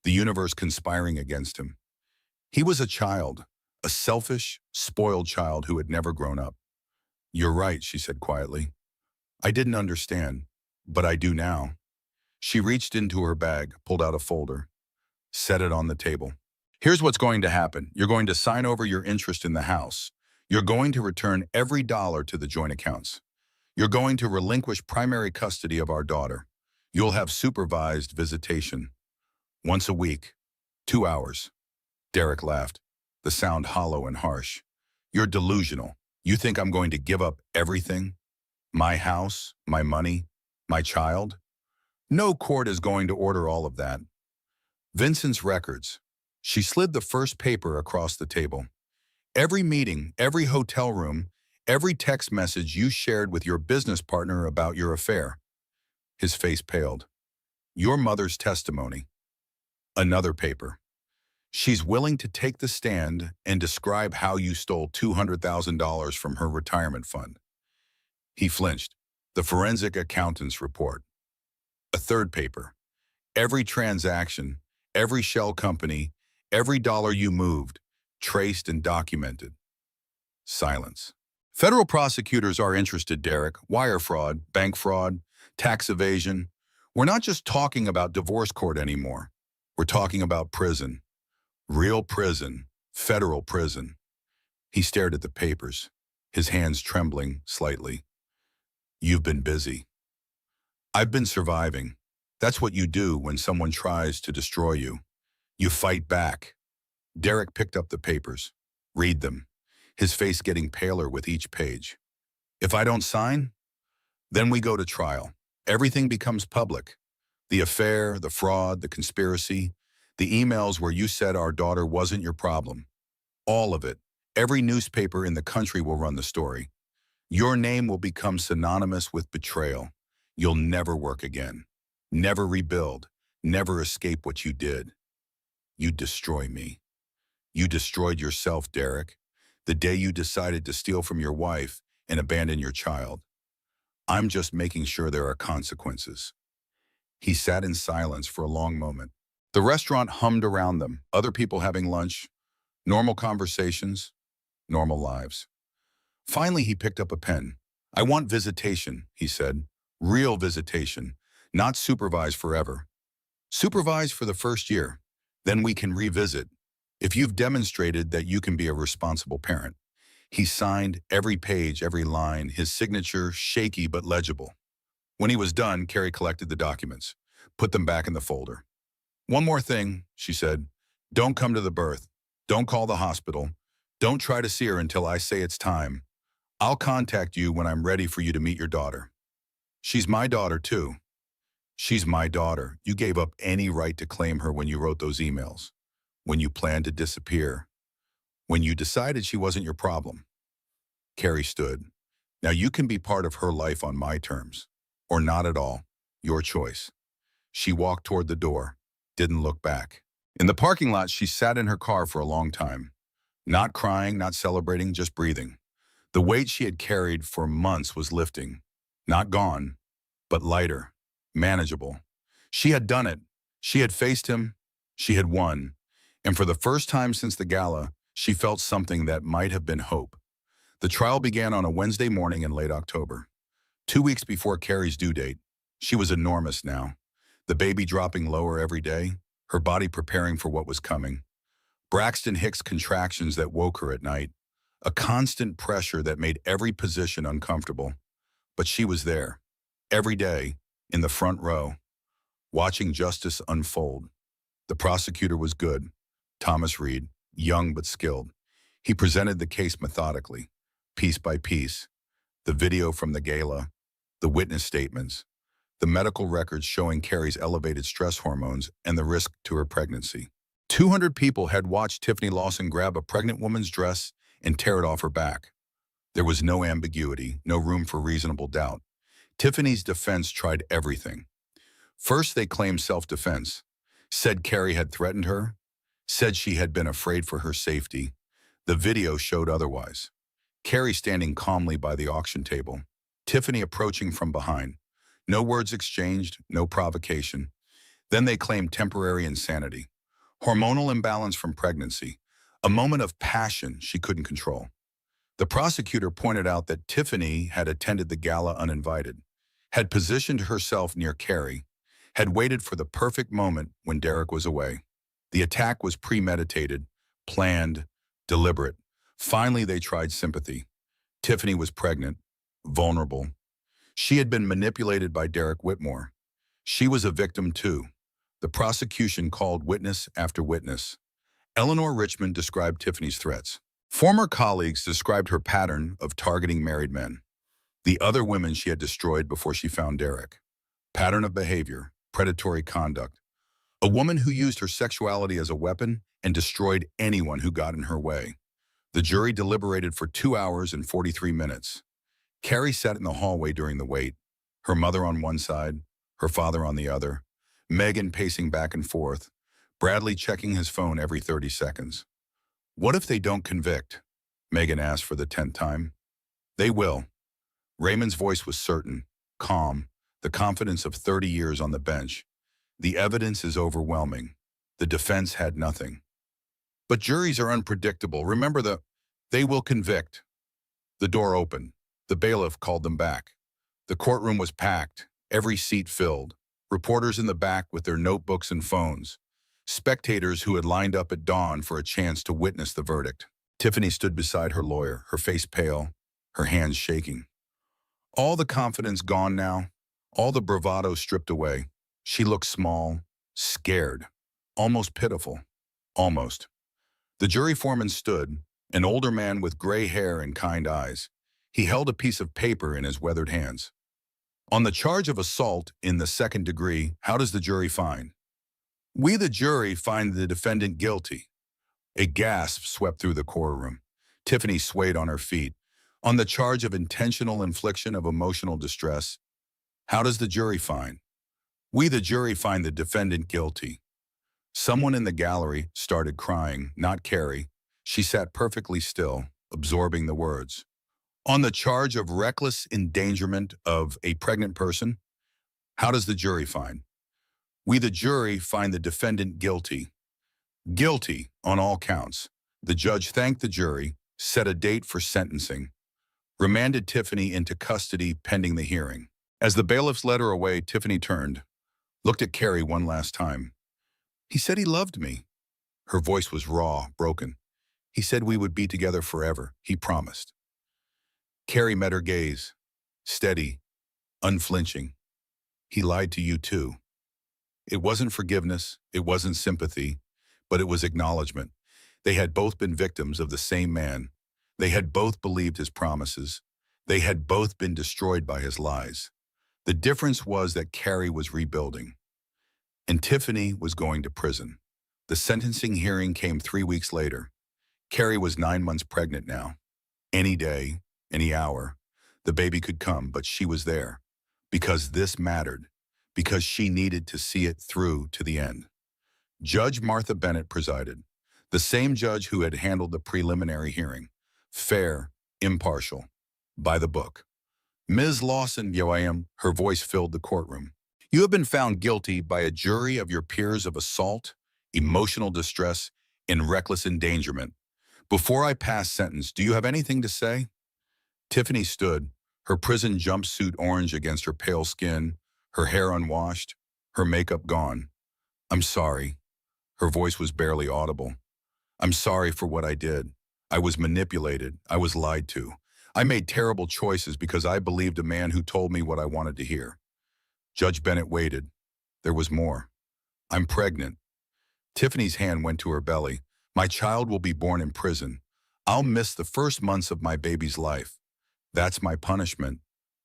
the universe conspiring against him. He was a child, a selfish, spoiled child who had never grown up. You're right, she said quietly. I didn't understand, but I do now. She reached into her bag, pulled out a folder, set it on the table. Here's what's going to happen. You're going to sign over your interest in the house. You're going to return every dollar to the joint accounts. You're going to relinquish primary custody of our daughter. You'll have supervised visitation. Once a week. 2 hours. Derek laughed, the sound hollow and harsh. You're delusional. You think I'm going to give up everything? My house, my money, my child? No court is going to order all of that. Vincent's records. She slid the first paper across the table. Every meeting, every hotel room, every text message you shared with your business partner about your affair. His face paled. Your mother's testimony. Another paper. She's willing to take the stand and describe how you stole $200,000 from her retirement fund. He flinched. The forensic accountant's report. A third paper. Every transaction, every shell company, every dollar you moved, traced and documented. Silence. Federal prosecutors are interested, Derek. Wire fraud, bank fraud, tax evasion. We're not just talking about divorce court anymore. We're talking about prison. Real prison. Federal prison. He stared at the papers, his hands trembling slightly. You've been busy. I've been surviving. That's what you do when someone tries to destroy you. You fight back. Derek picked up the papers. Read them, his face getting paler with each page. If I don't sign, then we go to trial. Everything becomes public. The affair, the fraud, the conspiracy, the emails where you said our daughter wasn't your problem. All of it. Every newspaper in the country will run the story. Your name will become synonymous with betrayal. You'll never work again. Never rebuild. Never escape what you did. You destroy me. You destroyed yourself, Derek, the day you decided to steal from your wife and abandon your child. I'm just making sure there are consequences. He sat in silence for a long moment. The restaurant hummed around them, other people having lunch, normal conversations, normal lives. Finally, he picked up a pen. I want visitation, he said. Real visitation, not supervised forever. Supervised for the first year. Then we can revisit. If you've demonstrated that you can be a responsible parent. He signed every page, every line, his signature shaky but legible. When he was done, Carrie collected the documents, put them back in the folder. "One more thing," she said. "Don't come to the birth. Don't call the hospital. Don't try to see her until I say it's time. I'll contact you when I'm ready for you to meet your daughter. She's my daughter, too." "She's my daughter. You gave up any right to claim her when you wrote those emails, when you planned to disappear, when you decided she wasn't your problem." Carrie stood. "Now you can be part of her life on my terms, or not at all. Your choice." She walked toward the door, didn't look back. In the parking lot, she sat in her car for a long time. Not crying, not celebrating, just breathing. The weight she had carried for months was lifting. Not gone, but lighter, manageable. She had done it. She had faced him. She had won. And for the first time since the gala, she felt something that might have been hope. The trial began on a Wednesday morning in late October. 2 weeks before Carrie's due date. She was enormous now. The baby dropping lower every day, her body preparing for what was coming. Braxton Hicks contractions that woke her at night. A constant pressure that made every position uncomfortable. But she was there, every day, in the front row, watching justice unfold. The prosecutor was good. Thomas Reed, young but skilled. He presented the case methodically, piece by piece. The video from the gala, the witness statements, the medical records showing Carrie's elevated stress hormones and the risk to her pregnancy. 200 people had watched Tiffany Lawson grab a pregnant woman's dress and tear it off her back. There was no ambiguity, no room for reasonable doubt. Tiffany's defense tried everything. First, they claimed self-defense, said Carrie had threatened her, said she had been afraid for her safety. The video showed otherwise. Carrie standing calmly by the auction table, Tiffany approaching from behind. No words exchanged, no provocation. Then they claimed temporary insanity, hormonal imbalance from pregnancy, a moment of passion she couldn't control. The prosecutor pointed out that Tiffany had attended the gala uninvited, had positioned herself near Carrie, had waited for the perfect moment when Derek was away. The attack was premeditated, planned, deliberate. Finally, they tried sympathy. Tiffany was pregnant, vulnerable. She had been manipulated by Derek Whitmore. She was a victim too. The prosecution called witness after witness. Eleanor Richmond described Tiffany's threats. Former colleagues described her pattern of targeting married men. The other women she had destroyed before she found Derek. Pattern of behavior, predatory conduct. A woman who used her sexuality as a weapon and destroyed anyone who got in her way. The jury deliberated for 2 hours and 43 minutes. Carrie sat in the hallway during the wait, her mother on one side, her father on the other, Megan pacing back and forth, Bradley checking his phone every 30 seconds. "What if they don't convict?" Megan asked for the 10th time. "They will." Raymond's voice was certain, calm, the confidence of 30 years on the bench. "The evidence is overwhelming. The defense had nothing." "But juries are unpredictable. Remember they will convict." The door opened. The bailiff called them back. The courtroom was packed, every seat filled. Reporters in the back with their notebooks and phones. Spectators who had lined up at dawn for a chance to witness the verdict. Tiffany stood beside her lawyer, her face pale, her hands shaking. All the confidence gone now, all the bravado stripped away. She looked small, scared, almost pitiful. Almost. The jury foreman stood, an older man with gray hair and kind eyes. He held a piece of paper in his weathered hands. "On the charge of assault in the 2nd degree, how does the jury find?" "We, the jury, find the defendant guilty." A gasp swept through the courtroom. Tiffany swayed on her feet. "On the charge of intentional infliction of emotional distress, how does the jury find?" "We, the jury, find the defendant guilty." Someone in the gallery started crying, not Carrie. She sat perfectly still, absorbing the words. "On the charge of reckless endangerment of a pregnant person, how does the jury find?" "We, the jury, find the defendant guilty." Guilty on all counts. The judge thanked the jury, set a date for sentencing, remanded Tiffany into custody pending the hearing. As the bailiffs led her away, Tiffany turned, looked at Carrie one last time. "He said he loved me." Her voice was raw, broken. He said we would be together forever. He promised. Carrie met her gaze, steady, unflinching. He lied to you too. It wasn't forgiveness, it wasn't sympathy, but it was acknowledgement. They had both been victims of the same man. They had both believed his promises. They had both been destroyed by his lies. The difference was that Carrie was rebuilding, and Tiffany was going to prison. The sentencing hearing came 3 weeks later. Carrie was 9 months pregnant now. Any day, any hour, the baby could come, but she was there. Because this mattered. Because she needed to see it through to the end. Judge Martha Bennett presided, the same judge who had handled the preliminary hearing. Fair, impartial, by the book. Ms. Lawson, yo I am, her voice filled the courtroom. You have been found guilty by a jury of your peers of assault, emotional distress, and reckless endangerment. Before I pass sentence, do you have anything to say? Tiffany stood, her prison jumpsuit orange against her pale skin, her hair unwashed, her makeup gone. I'm sorry. Her voice was barely audible. I'm sorry for what I did. I was manipulated. I was lied to. I made terrible choices because I believed a man who told me what I wanted to hear. Judge Bennett waited. There was more. I'm pregnant. Tiffany's hand went to her belly. My child will be born in prison. I'll miss the first months of my baby's life. That's my punishment.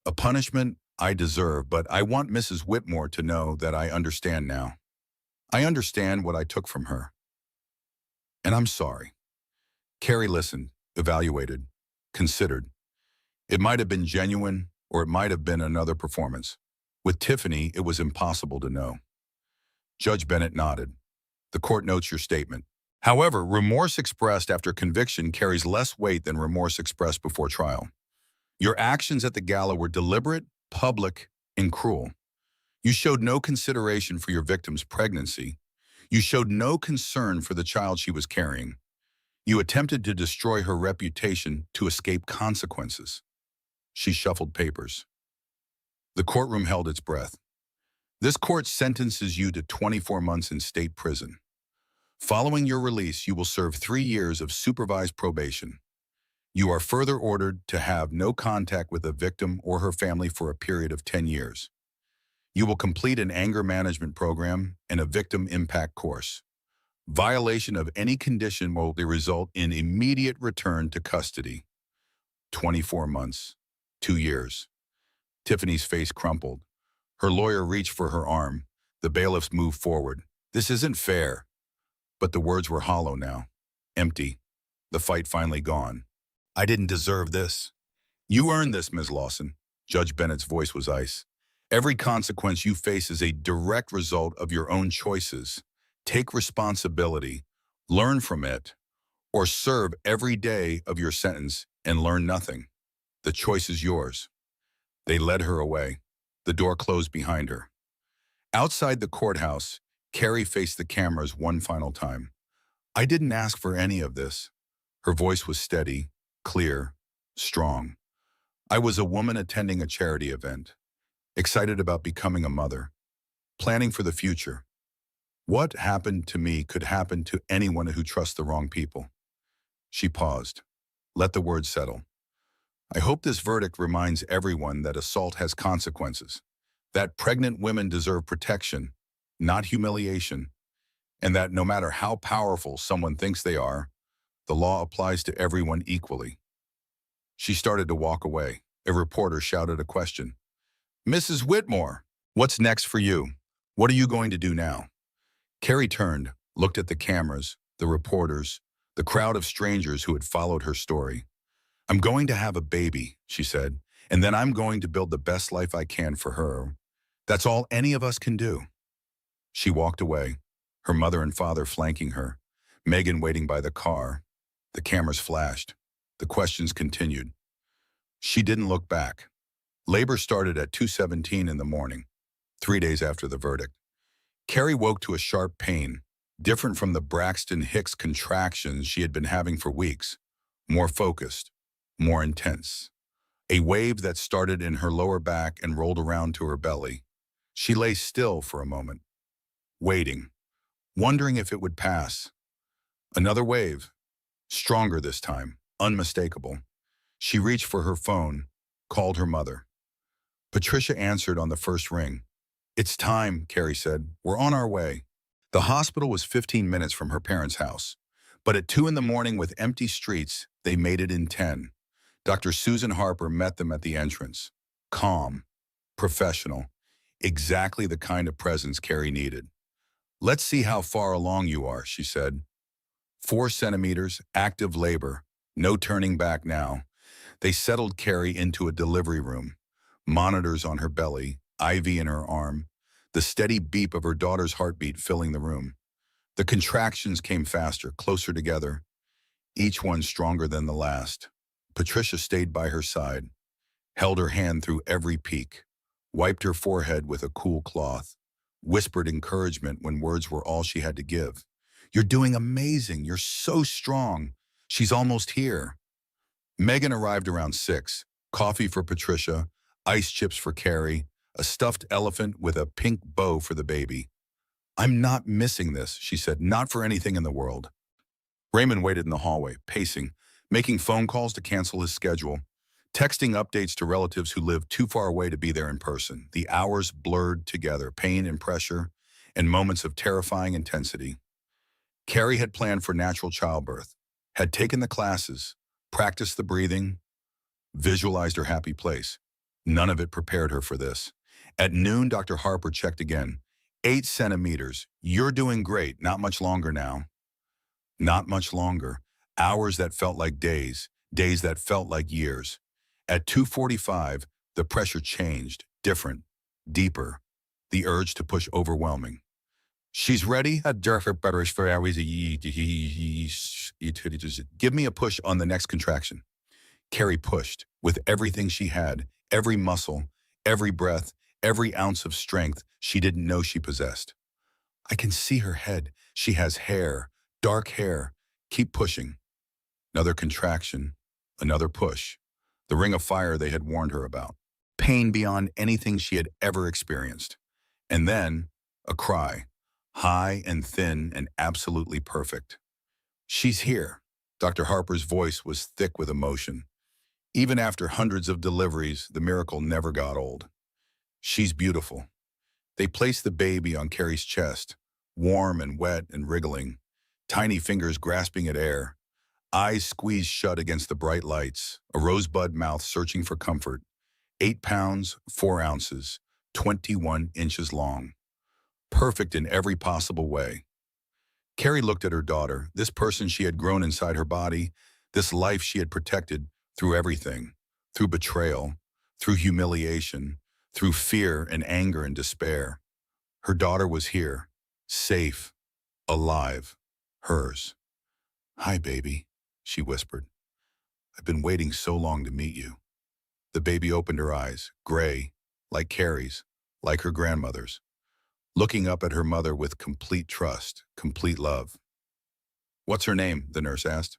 A punishment I deserve, but I want Mrs. Whitmore to know that I understand now. I understand what I took from her. And I'm sorry. Carrie listened, evaluated, considered. It might have been genuine, or it might have been another performance. With Tiffany, it was impossible to know. Judge Bennett nodded. The court notes your statement. However, remorse expressed after conviction carries less weight than remorse expressed before trial. Your actions at the gala were deliberate, public, and cruel. You showed no consideration for your victim's pregnancy. You showed no concern for the child she was carrying. You attempted to destroy her reputation to escape consequences. She shuffled papers. The courtroom held its breath. This court sentences you to 24 months in state prison. Following your release, you will serve 3 years of supervised probation. You are further ordered to have no contact with the victim or her family for a period of 10 years. You will complete an anger management program and a victim impact course. Violation of any condition will result in immediate return to custody. 24 months, 2 years. Tiffany's face crumpled. Her lawyer reached for her arm. The bailiffs moved forward. This isn't fair. But the words were hollow now, empty, the fight finally gone. I didn't deserve this. You earned this, Ms. Lawson. Judge Bennett's voice was ice. Every consequence you face is a direct result of your own choices. Take responsibility, learn from it, or serve every day of your sentence and learn nothing. The choice is yours. They led her away. The door closed behind her. Outside the courthouse, Carrie faced the cameras one final time. I didn't ask for any of this. Her voice was steady, clear, strong. I was a woman attending a charity event, excited about becoming a mother, planning for the future. What happened to me could happen to anyone who trusts the wrong people. She paused. Let the words settle. I hope this verdict reminds everyone that assault has consequences, that pregnant women deserve protection, not humiliation, and that no matter how powerful someone thinks they are, the law applies to everyone equally. She started to walk away. A reporter shouted a question. Mrs. Whitmore, what's next for you? What are you going to do now? Carrie turned, looked at the cameras, the reporters, the crowd of strangers who had followed her story. I'm going to have a baby, she said, and then I'm going to build the best life I can for her. That's all any of us can do. She walked away, her mother and father flanking her, Megan waiting by the car. The cameras flashed. The questions continued. She didn't look back. Labor started at 2:17 in the morning, 3 days after the verdict. Carrie woke to a sharp pain, different from the Braxton Hicks contractions she had been having for weeks, more focused, more intense. A wave that started in her lower back and rolled around to her belly. She lay still for a moment, waiting, wondering if it would pass. Another wave, Stronger this time, unmistakable. She reached for her phone, called her mother. Patricia answered on the first ring. "It's time," Carrie said. "We're on our way." The hospital was 15 minutes from her parents' house. But at 2 in the morning with empty streets, they made it in 10. Dr. Susan Harper met them at the entrance. Calm, professional, exactly the kind of presence Carrie needed. "Let's see how far along you are," she said. 4 centimeters, active labor, no turning back now. They settled Carrie into a delivery room. Monitors on her belly, IV in her arm, the steady beep of her daughter's heartbeat filling the room. The contractions came faster, closer together, each one stronger than the last. Patricia stayed by her side, held her hand through every peak, wiped her forehead with a cool cloth, whispered encouragement when words were all she had to give. "You're doing amazing. You're so strong. She's almost here." Megan arrived around 6. Coffee for Patricia, ice chips for Carrie, a stuffed elephant with a pink bow for the baby. "I'm not missing this," she said, "not for anything in the world." Raymond waited in the hallway, pacing, making phone calls to cancel his schedule, texting updates to relatives who lived too far away to be there in person. The hours blurred together, pain and pressure, and moments of terrifying intensity. Carrie had planned for natural childbirth, had taken the classes, practiced the breathing, visualized her happy place. None of it prepared her for this. At noon, Dr. Harper checked again. 8 centimeters. "You're doing great. Not much longer now." Not much longer. Hours that felt like days, days that felt like years. At 2:45, the pressure changed, different, deeper. The urge to push overwhelming. "She's ready." "Give me a push on the next contraction." Carrie pushed, with everything she had, every muscle, every breath, every ounce of strength she didn't know she possessed. "I can see her head. She has hair, dark hair. Keep pushing." Another contraction, another push. The ring of fire they had warned her about. Pain beyond anything she had ever experienced. And then, a cry, high and thin and absolutely perfect. "She's here." Dr. Harper's voice was thick with emotion. Even after hundreds of deliveries, the miracle never got old. "She's beautiful." They placed the baby on Carrie's chest, warm and wet and wriggling, tiny fingers grasping at air, eyes squeezed shut against the bright lights, a rosebud mouth searching for comfort. 8 pounds, 4 ounces, 21 inches long. Perfect in every possible way. Carrie looked at her daughter, this person she had grown inside her body, this life she had protected through everything, through betrayal, through humiliation, through fear and anger and despair. Her daughter was here, safe, alive, hers. "Hi, baby," she whispered. "I've been waiting so long to meet you." The baby opened her eyes, gray, like Carrie's, like her grandmother's, looking up at her mother with complete trust, complete love. "What's her name?" the nurse asked.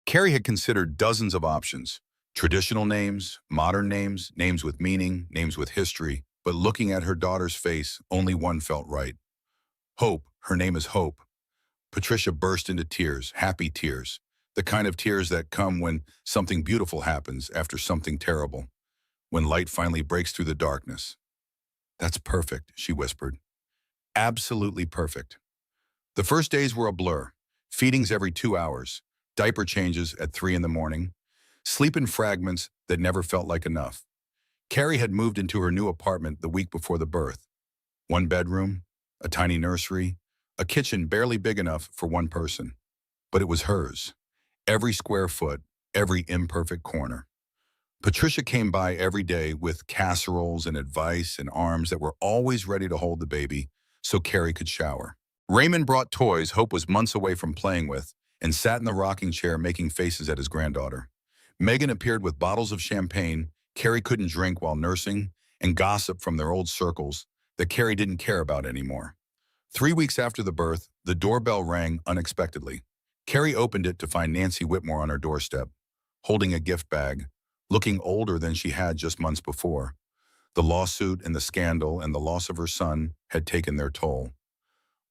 Carrie had considered dozens of options, traditional names, modern names, names with meaning, names with history, but looking at her daughter's face, only one felt right. "Hope. Her name is Hope." Patricia burst into tears, happy tears, the kind of tears that come when something beautiful happens after something terrible, when light finally breaks through the darkness. "That's perfect," she whispered. "Absolutely perfect." The first days were a blur. Feedings every 2 hours, diaper changes at 3 in the morning, sleep in fragments that never felt like enough. Carrie had moved into her new apartment the week before the birth. 1 bedroom, a tiny nursery, a kitchen barely big enough for one person. But it was hers. Every square foot, every imperfect corner. Patricia came by every day with casseroles and advice and arms that were always ready to hold the baby so Carrie could shower. Raymond brought toys Hope was months away from playing with and sat in the rocking chair making faces at his granddaughter. Megan appeared with bottles of champagne Carrie couldn't drink while nursing and gossip from their old circles that Carrie didn't care about anymore. 3 weeks after the birth, the doorbell rang unexpectedly. Carrie opened it to find Nancy Whitmore on her doorstep, holding a gift bag, looking older than she had just months before. The lawsuit and the scandal and the loss of her son had taken their toll.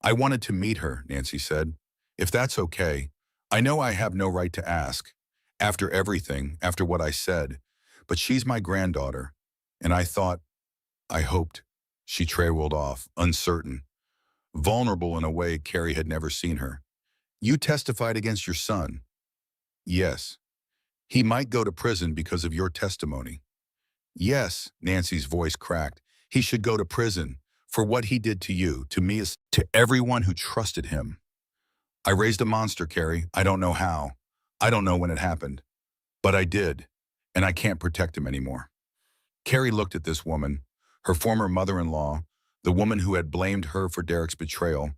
"I wanted to meet her," Nancy said. "If that's okay, I know I have no right to ask, after everything, after what I said, but she's my granddaughter, and I hoped. She trailed off, uncertain, vulnerable in a way Carrie had never seen her. You testified against your son. Yes. He might go to prison because of your testimony. Yes, Nancy's voice cracked. He should go to prison for what he did to you, to me, to everyone who trusted him. I raised a monster, Carrie. I don't know how. I don't know when it happened. But I did, and I can't protect him anymore. Carrie looked at this woman, her former mother-in-law, the woman who had blamed her for Derek's betrayal,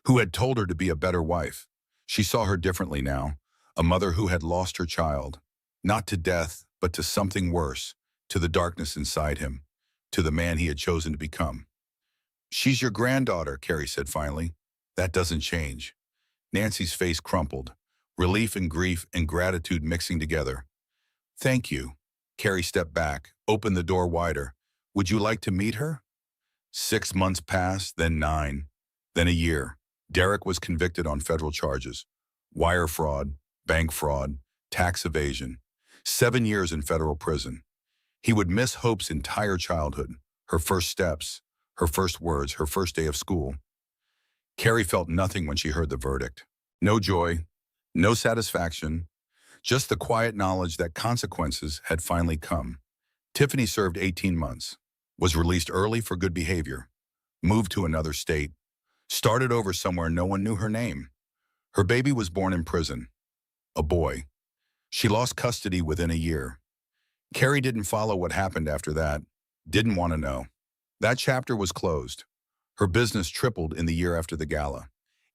who had told her to be a better wife. She saw her differently now, a mother who had lost her child, not to death, but to something worse, to the darkness inside him, to the man he had chosen to become. She's your granddaughter, Carrie said finally. That doesn't change. Nancy's face crumpled, relief and grief and gratitude mixing together. Thank you. Carrie stepped back, opened the door wider. Would you like to meet her? 6 months passed, then 9, then a year. Derek was convicted on federal charges. Wire fraud, bank fraud, tax evasion. 7 years in federal prison. He would miss Hope's entire childhood, her first steps, her first words, her first day of school. Carrie felt nothing when she heard the verdict. No joy, no satisfaction, just the quiet knowledge that consequences had finally come. Tiffany served 18 months, was released early for good behavior, moved to another state, started over somewhere no one knew her name. Her baby was born in prison, a boy. She lost custody within a year. Carrie didn't follow what happened after that, didn't want to know. That chapter was closed. Her business tripled in the year after the gala.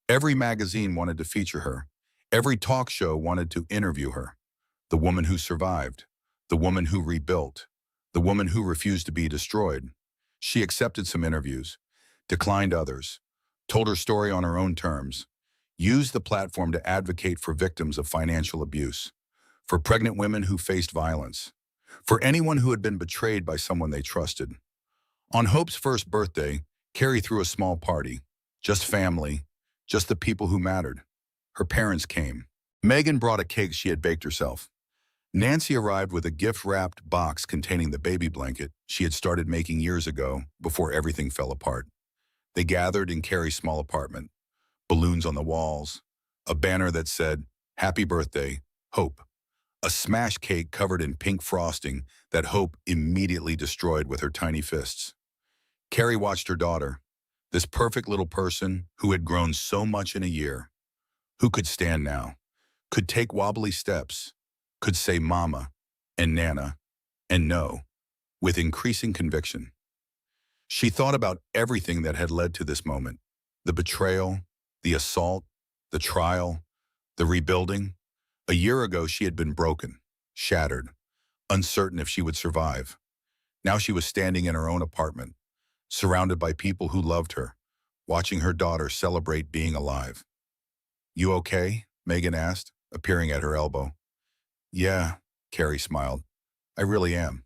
Every magazine wanted to feature her. Every talk show wanted to interview her. The woman who survived. The woman who rebuilt. The woman who refused to be destroyed. She accepted some interviews, declined others, told her story on her own terms, used the platform to advocate for victims of financial abuse, for pregnant women who faced violence, for anyone who had been betrayed by someone they trusted. On Hope's first birthday, Carrie threw a small party, just family, just the people who mattered. Her parents came. Megan brought a cake she had baked herself. Nancy arrived with a gift-wrapped box containing the baby blanket she had started making years ago before everything fell apart. They gathered in Carrie's small apartment, balloons on the walls, a banner that said, "Happy Birthday, Hope," a smash cake covered in pink frosting that Hope immediately destroyed with her tiny fists. Carrie watched her daughter, this perfect little person who had grown so much in a year, who could stand now, could take wobbly steps, could say mama and nana and no with increasing conviction. She thought about everything that had led to this moment, the betrayal, the assault, the trial, the rebuilding. A year ago, she had been broken, shattered, uncertain if she would survive. Now she was standing in her own apartment, surrounded by people who loved her, watching her daughter celebrate being alive. You okay? Megan asked, appearing at her elbow. Yeah, Carrie smiled. I really am.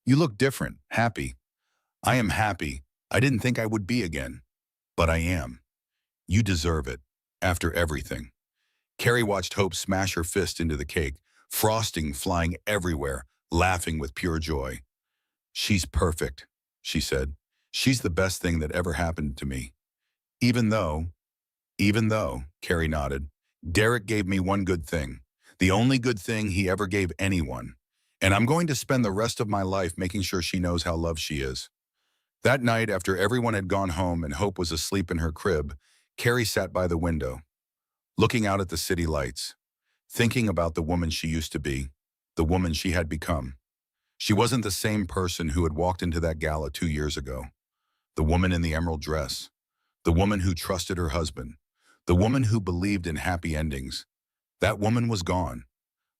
You look different, happy. I am happy. I didn't think I would be again, but I am. You deserve it, after everything. Carrie watched Hope smash her fist into the cake, frosting flying everywhere, laughing with pure joy. She's perfect, she said. She's the best thing that ever happened to me. Even though, Carrie nodded, Derek gave me one good thing, the only good thing he ever gave anyone. And I'm going to spend the rest of my life making sure she knows how loved she is. That night, after everyone had gone home and Hope was asleep in her crib, Carrie sat by the window, looking out at the city lights, thinking about the woman she used to be, the woman she had become. She wasn't the same person who had walked into that gala 2 years ago. The woman in the emerald dress, the woman who trusted her husband, the woman who believed in happy endings. That woman was gone.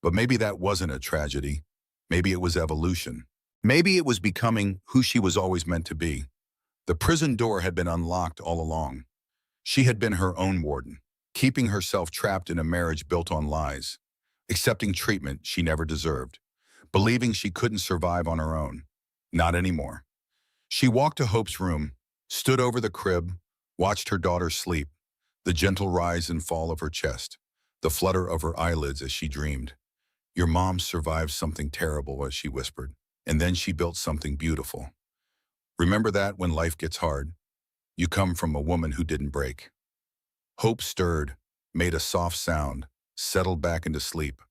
But maybe that wasn't a tragedy. Maybe it was evolution. Maybe it was becoming who she was always meant to be. The prison door had been unlocked all along. She had been her own warden, keeping herself trapped in a marriage built on lies, accepting treatment she never deserved, believing she couldn't survive on her own. Not anymore. She walked to Hope's room, stood over the crib, watched her daughter sleep, the gentle rise and fall of her chest, the flutter of her eyelids as she dreamed. Your mom survived something terrible, as she whispered, and then she built something beautiful. Remember that when life gets hard, you come from a woman who didn't break. Hope stirred, made a soft sound, settled back into sleep.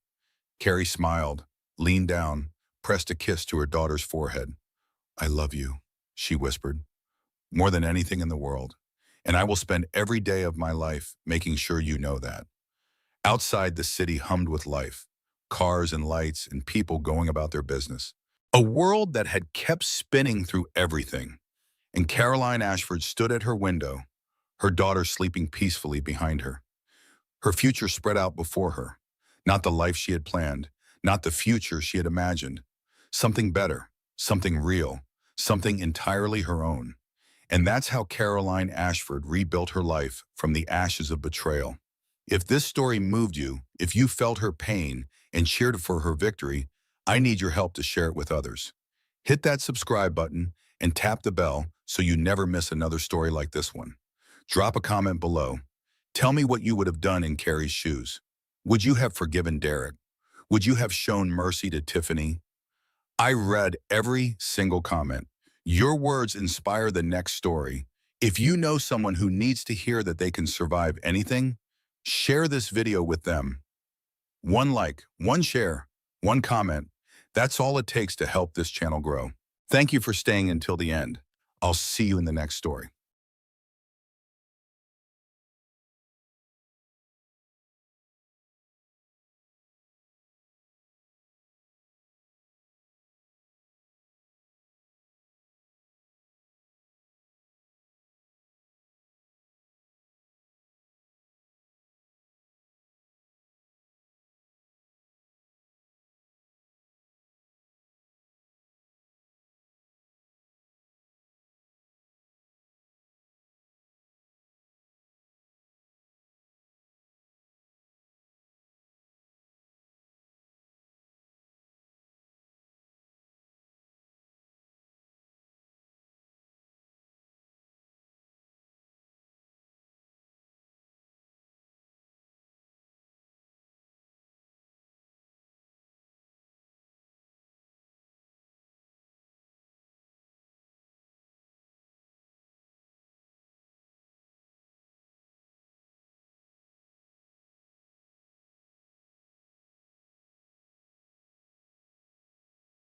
Carrie smiled, leaned down, pressed a kiss to her daughter's forehead. I love you, she whispered, more than anything in the world, and I will spend every day of my life making sure you know that. Outside, the city hummed with life, cars and lights and people going about their business. A world that had kept spinning through everything. And Caroline Ashford stood at her window, her daughter sleeping peacefully behind her. Her future spread out before her. Not the life she had planned, not the future she had imagined. Something better, something real, something entirely her own. And that's how Caroline Ashford rebuilt her life from the ashes of betrayal. If this story moved you, if you felt her pain and cheered for her victory, I need your help to share it with others. Hit that subscribe button and tap the bell so you never miss another story like this one. Drop a comment below. Tell me what you would have done in Carrie's shoes. Would you have forgiven Derek? Would you have shown mercy to Tiffany? I read every single comment. Your words inspire the next story. If you know someone who needs to hear that they can survive anything, share this video with them. One like, one share, one comment. That's all it takes to help this channel grow. Thank you for staying until the end. I'll see you in the next story.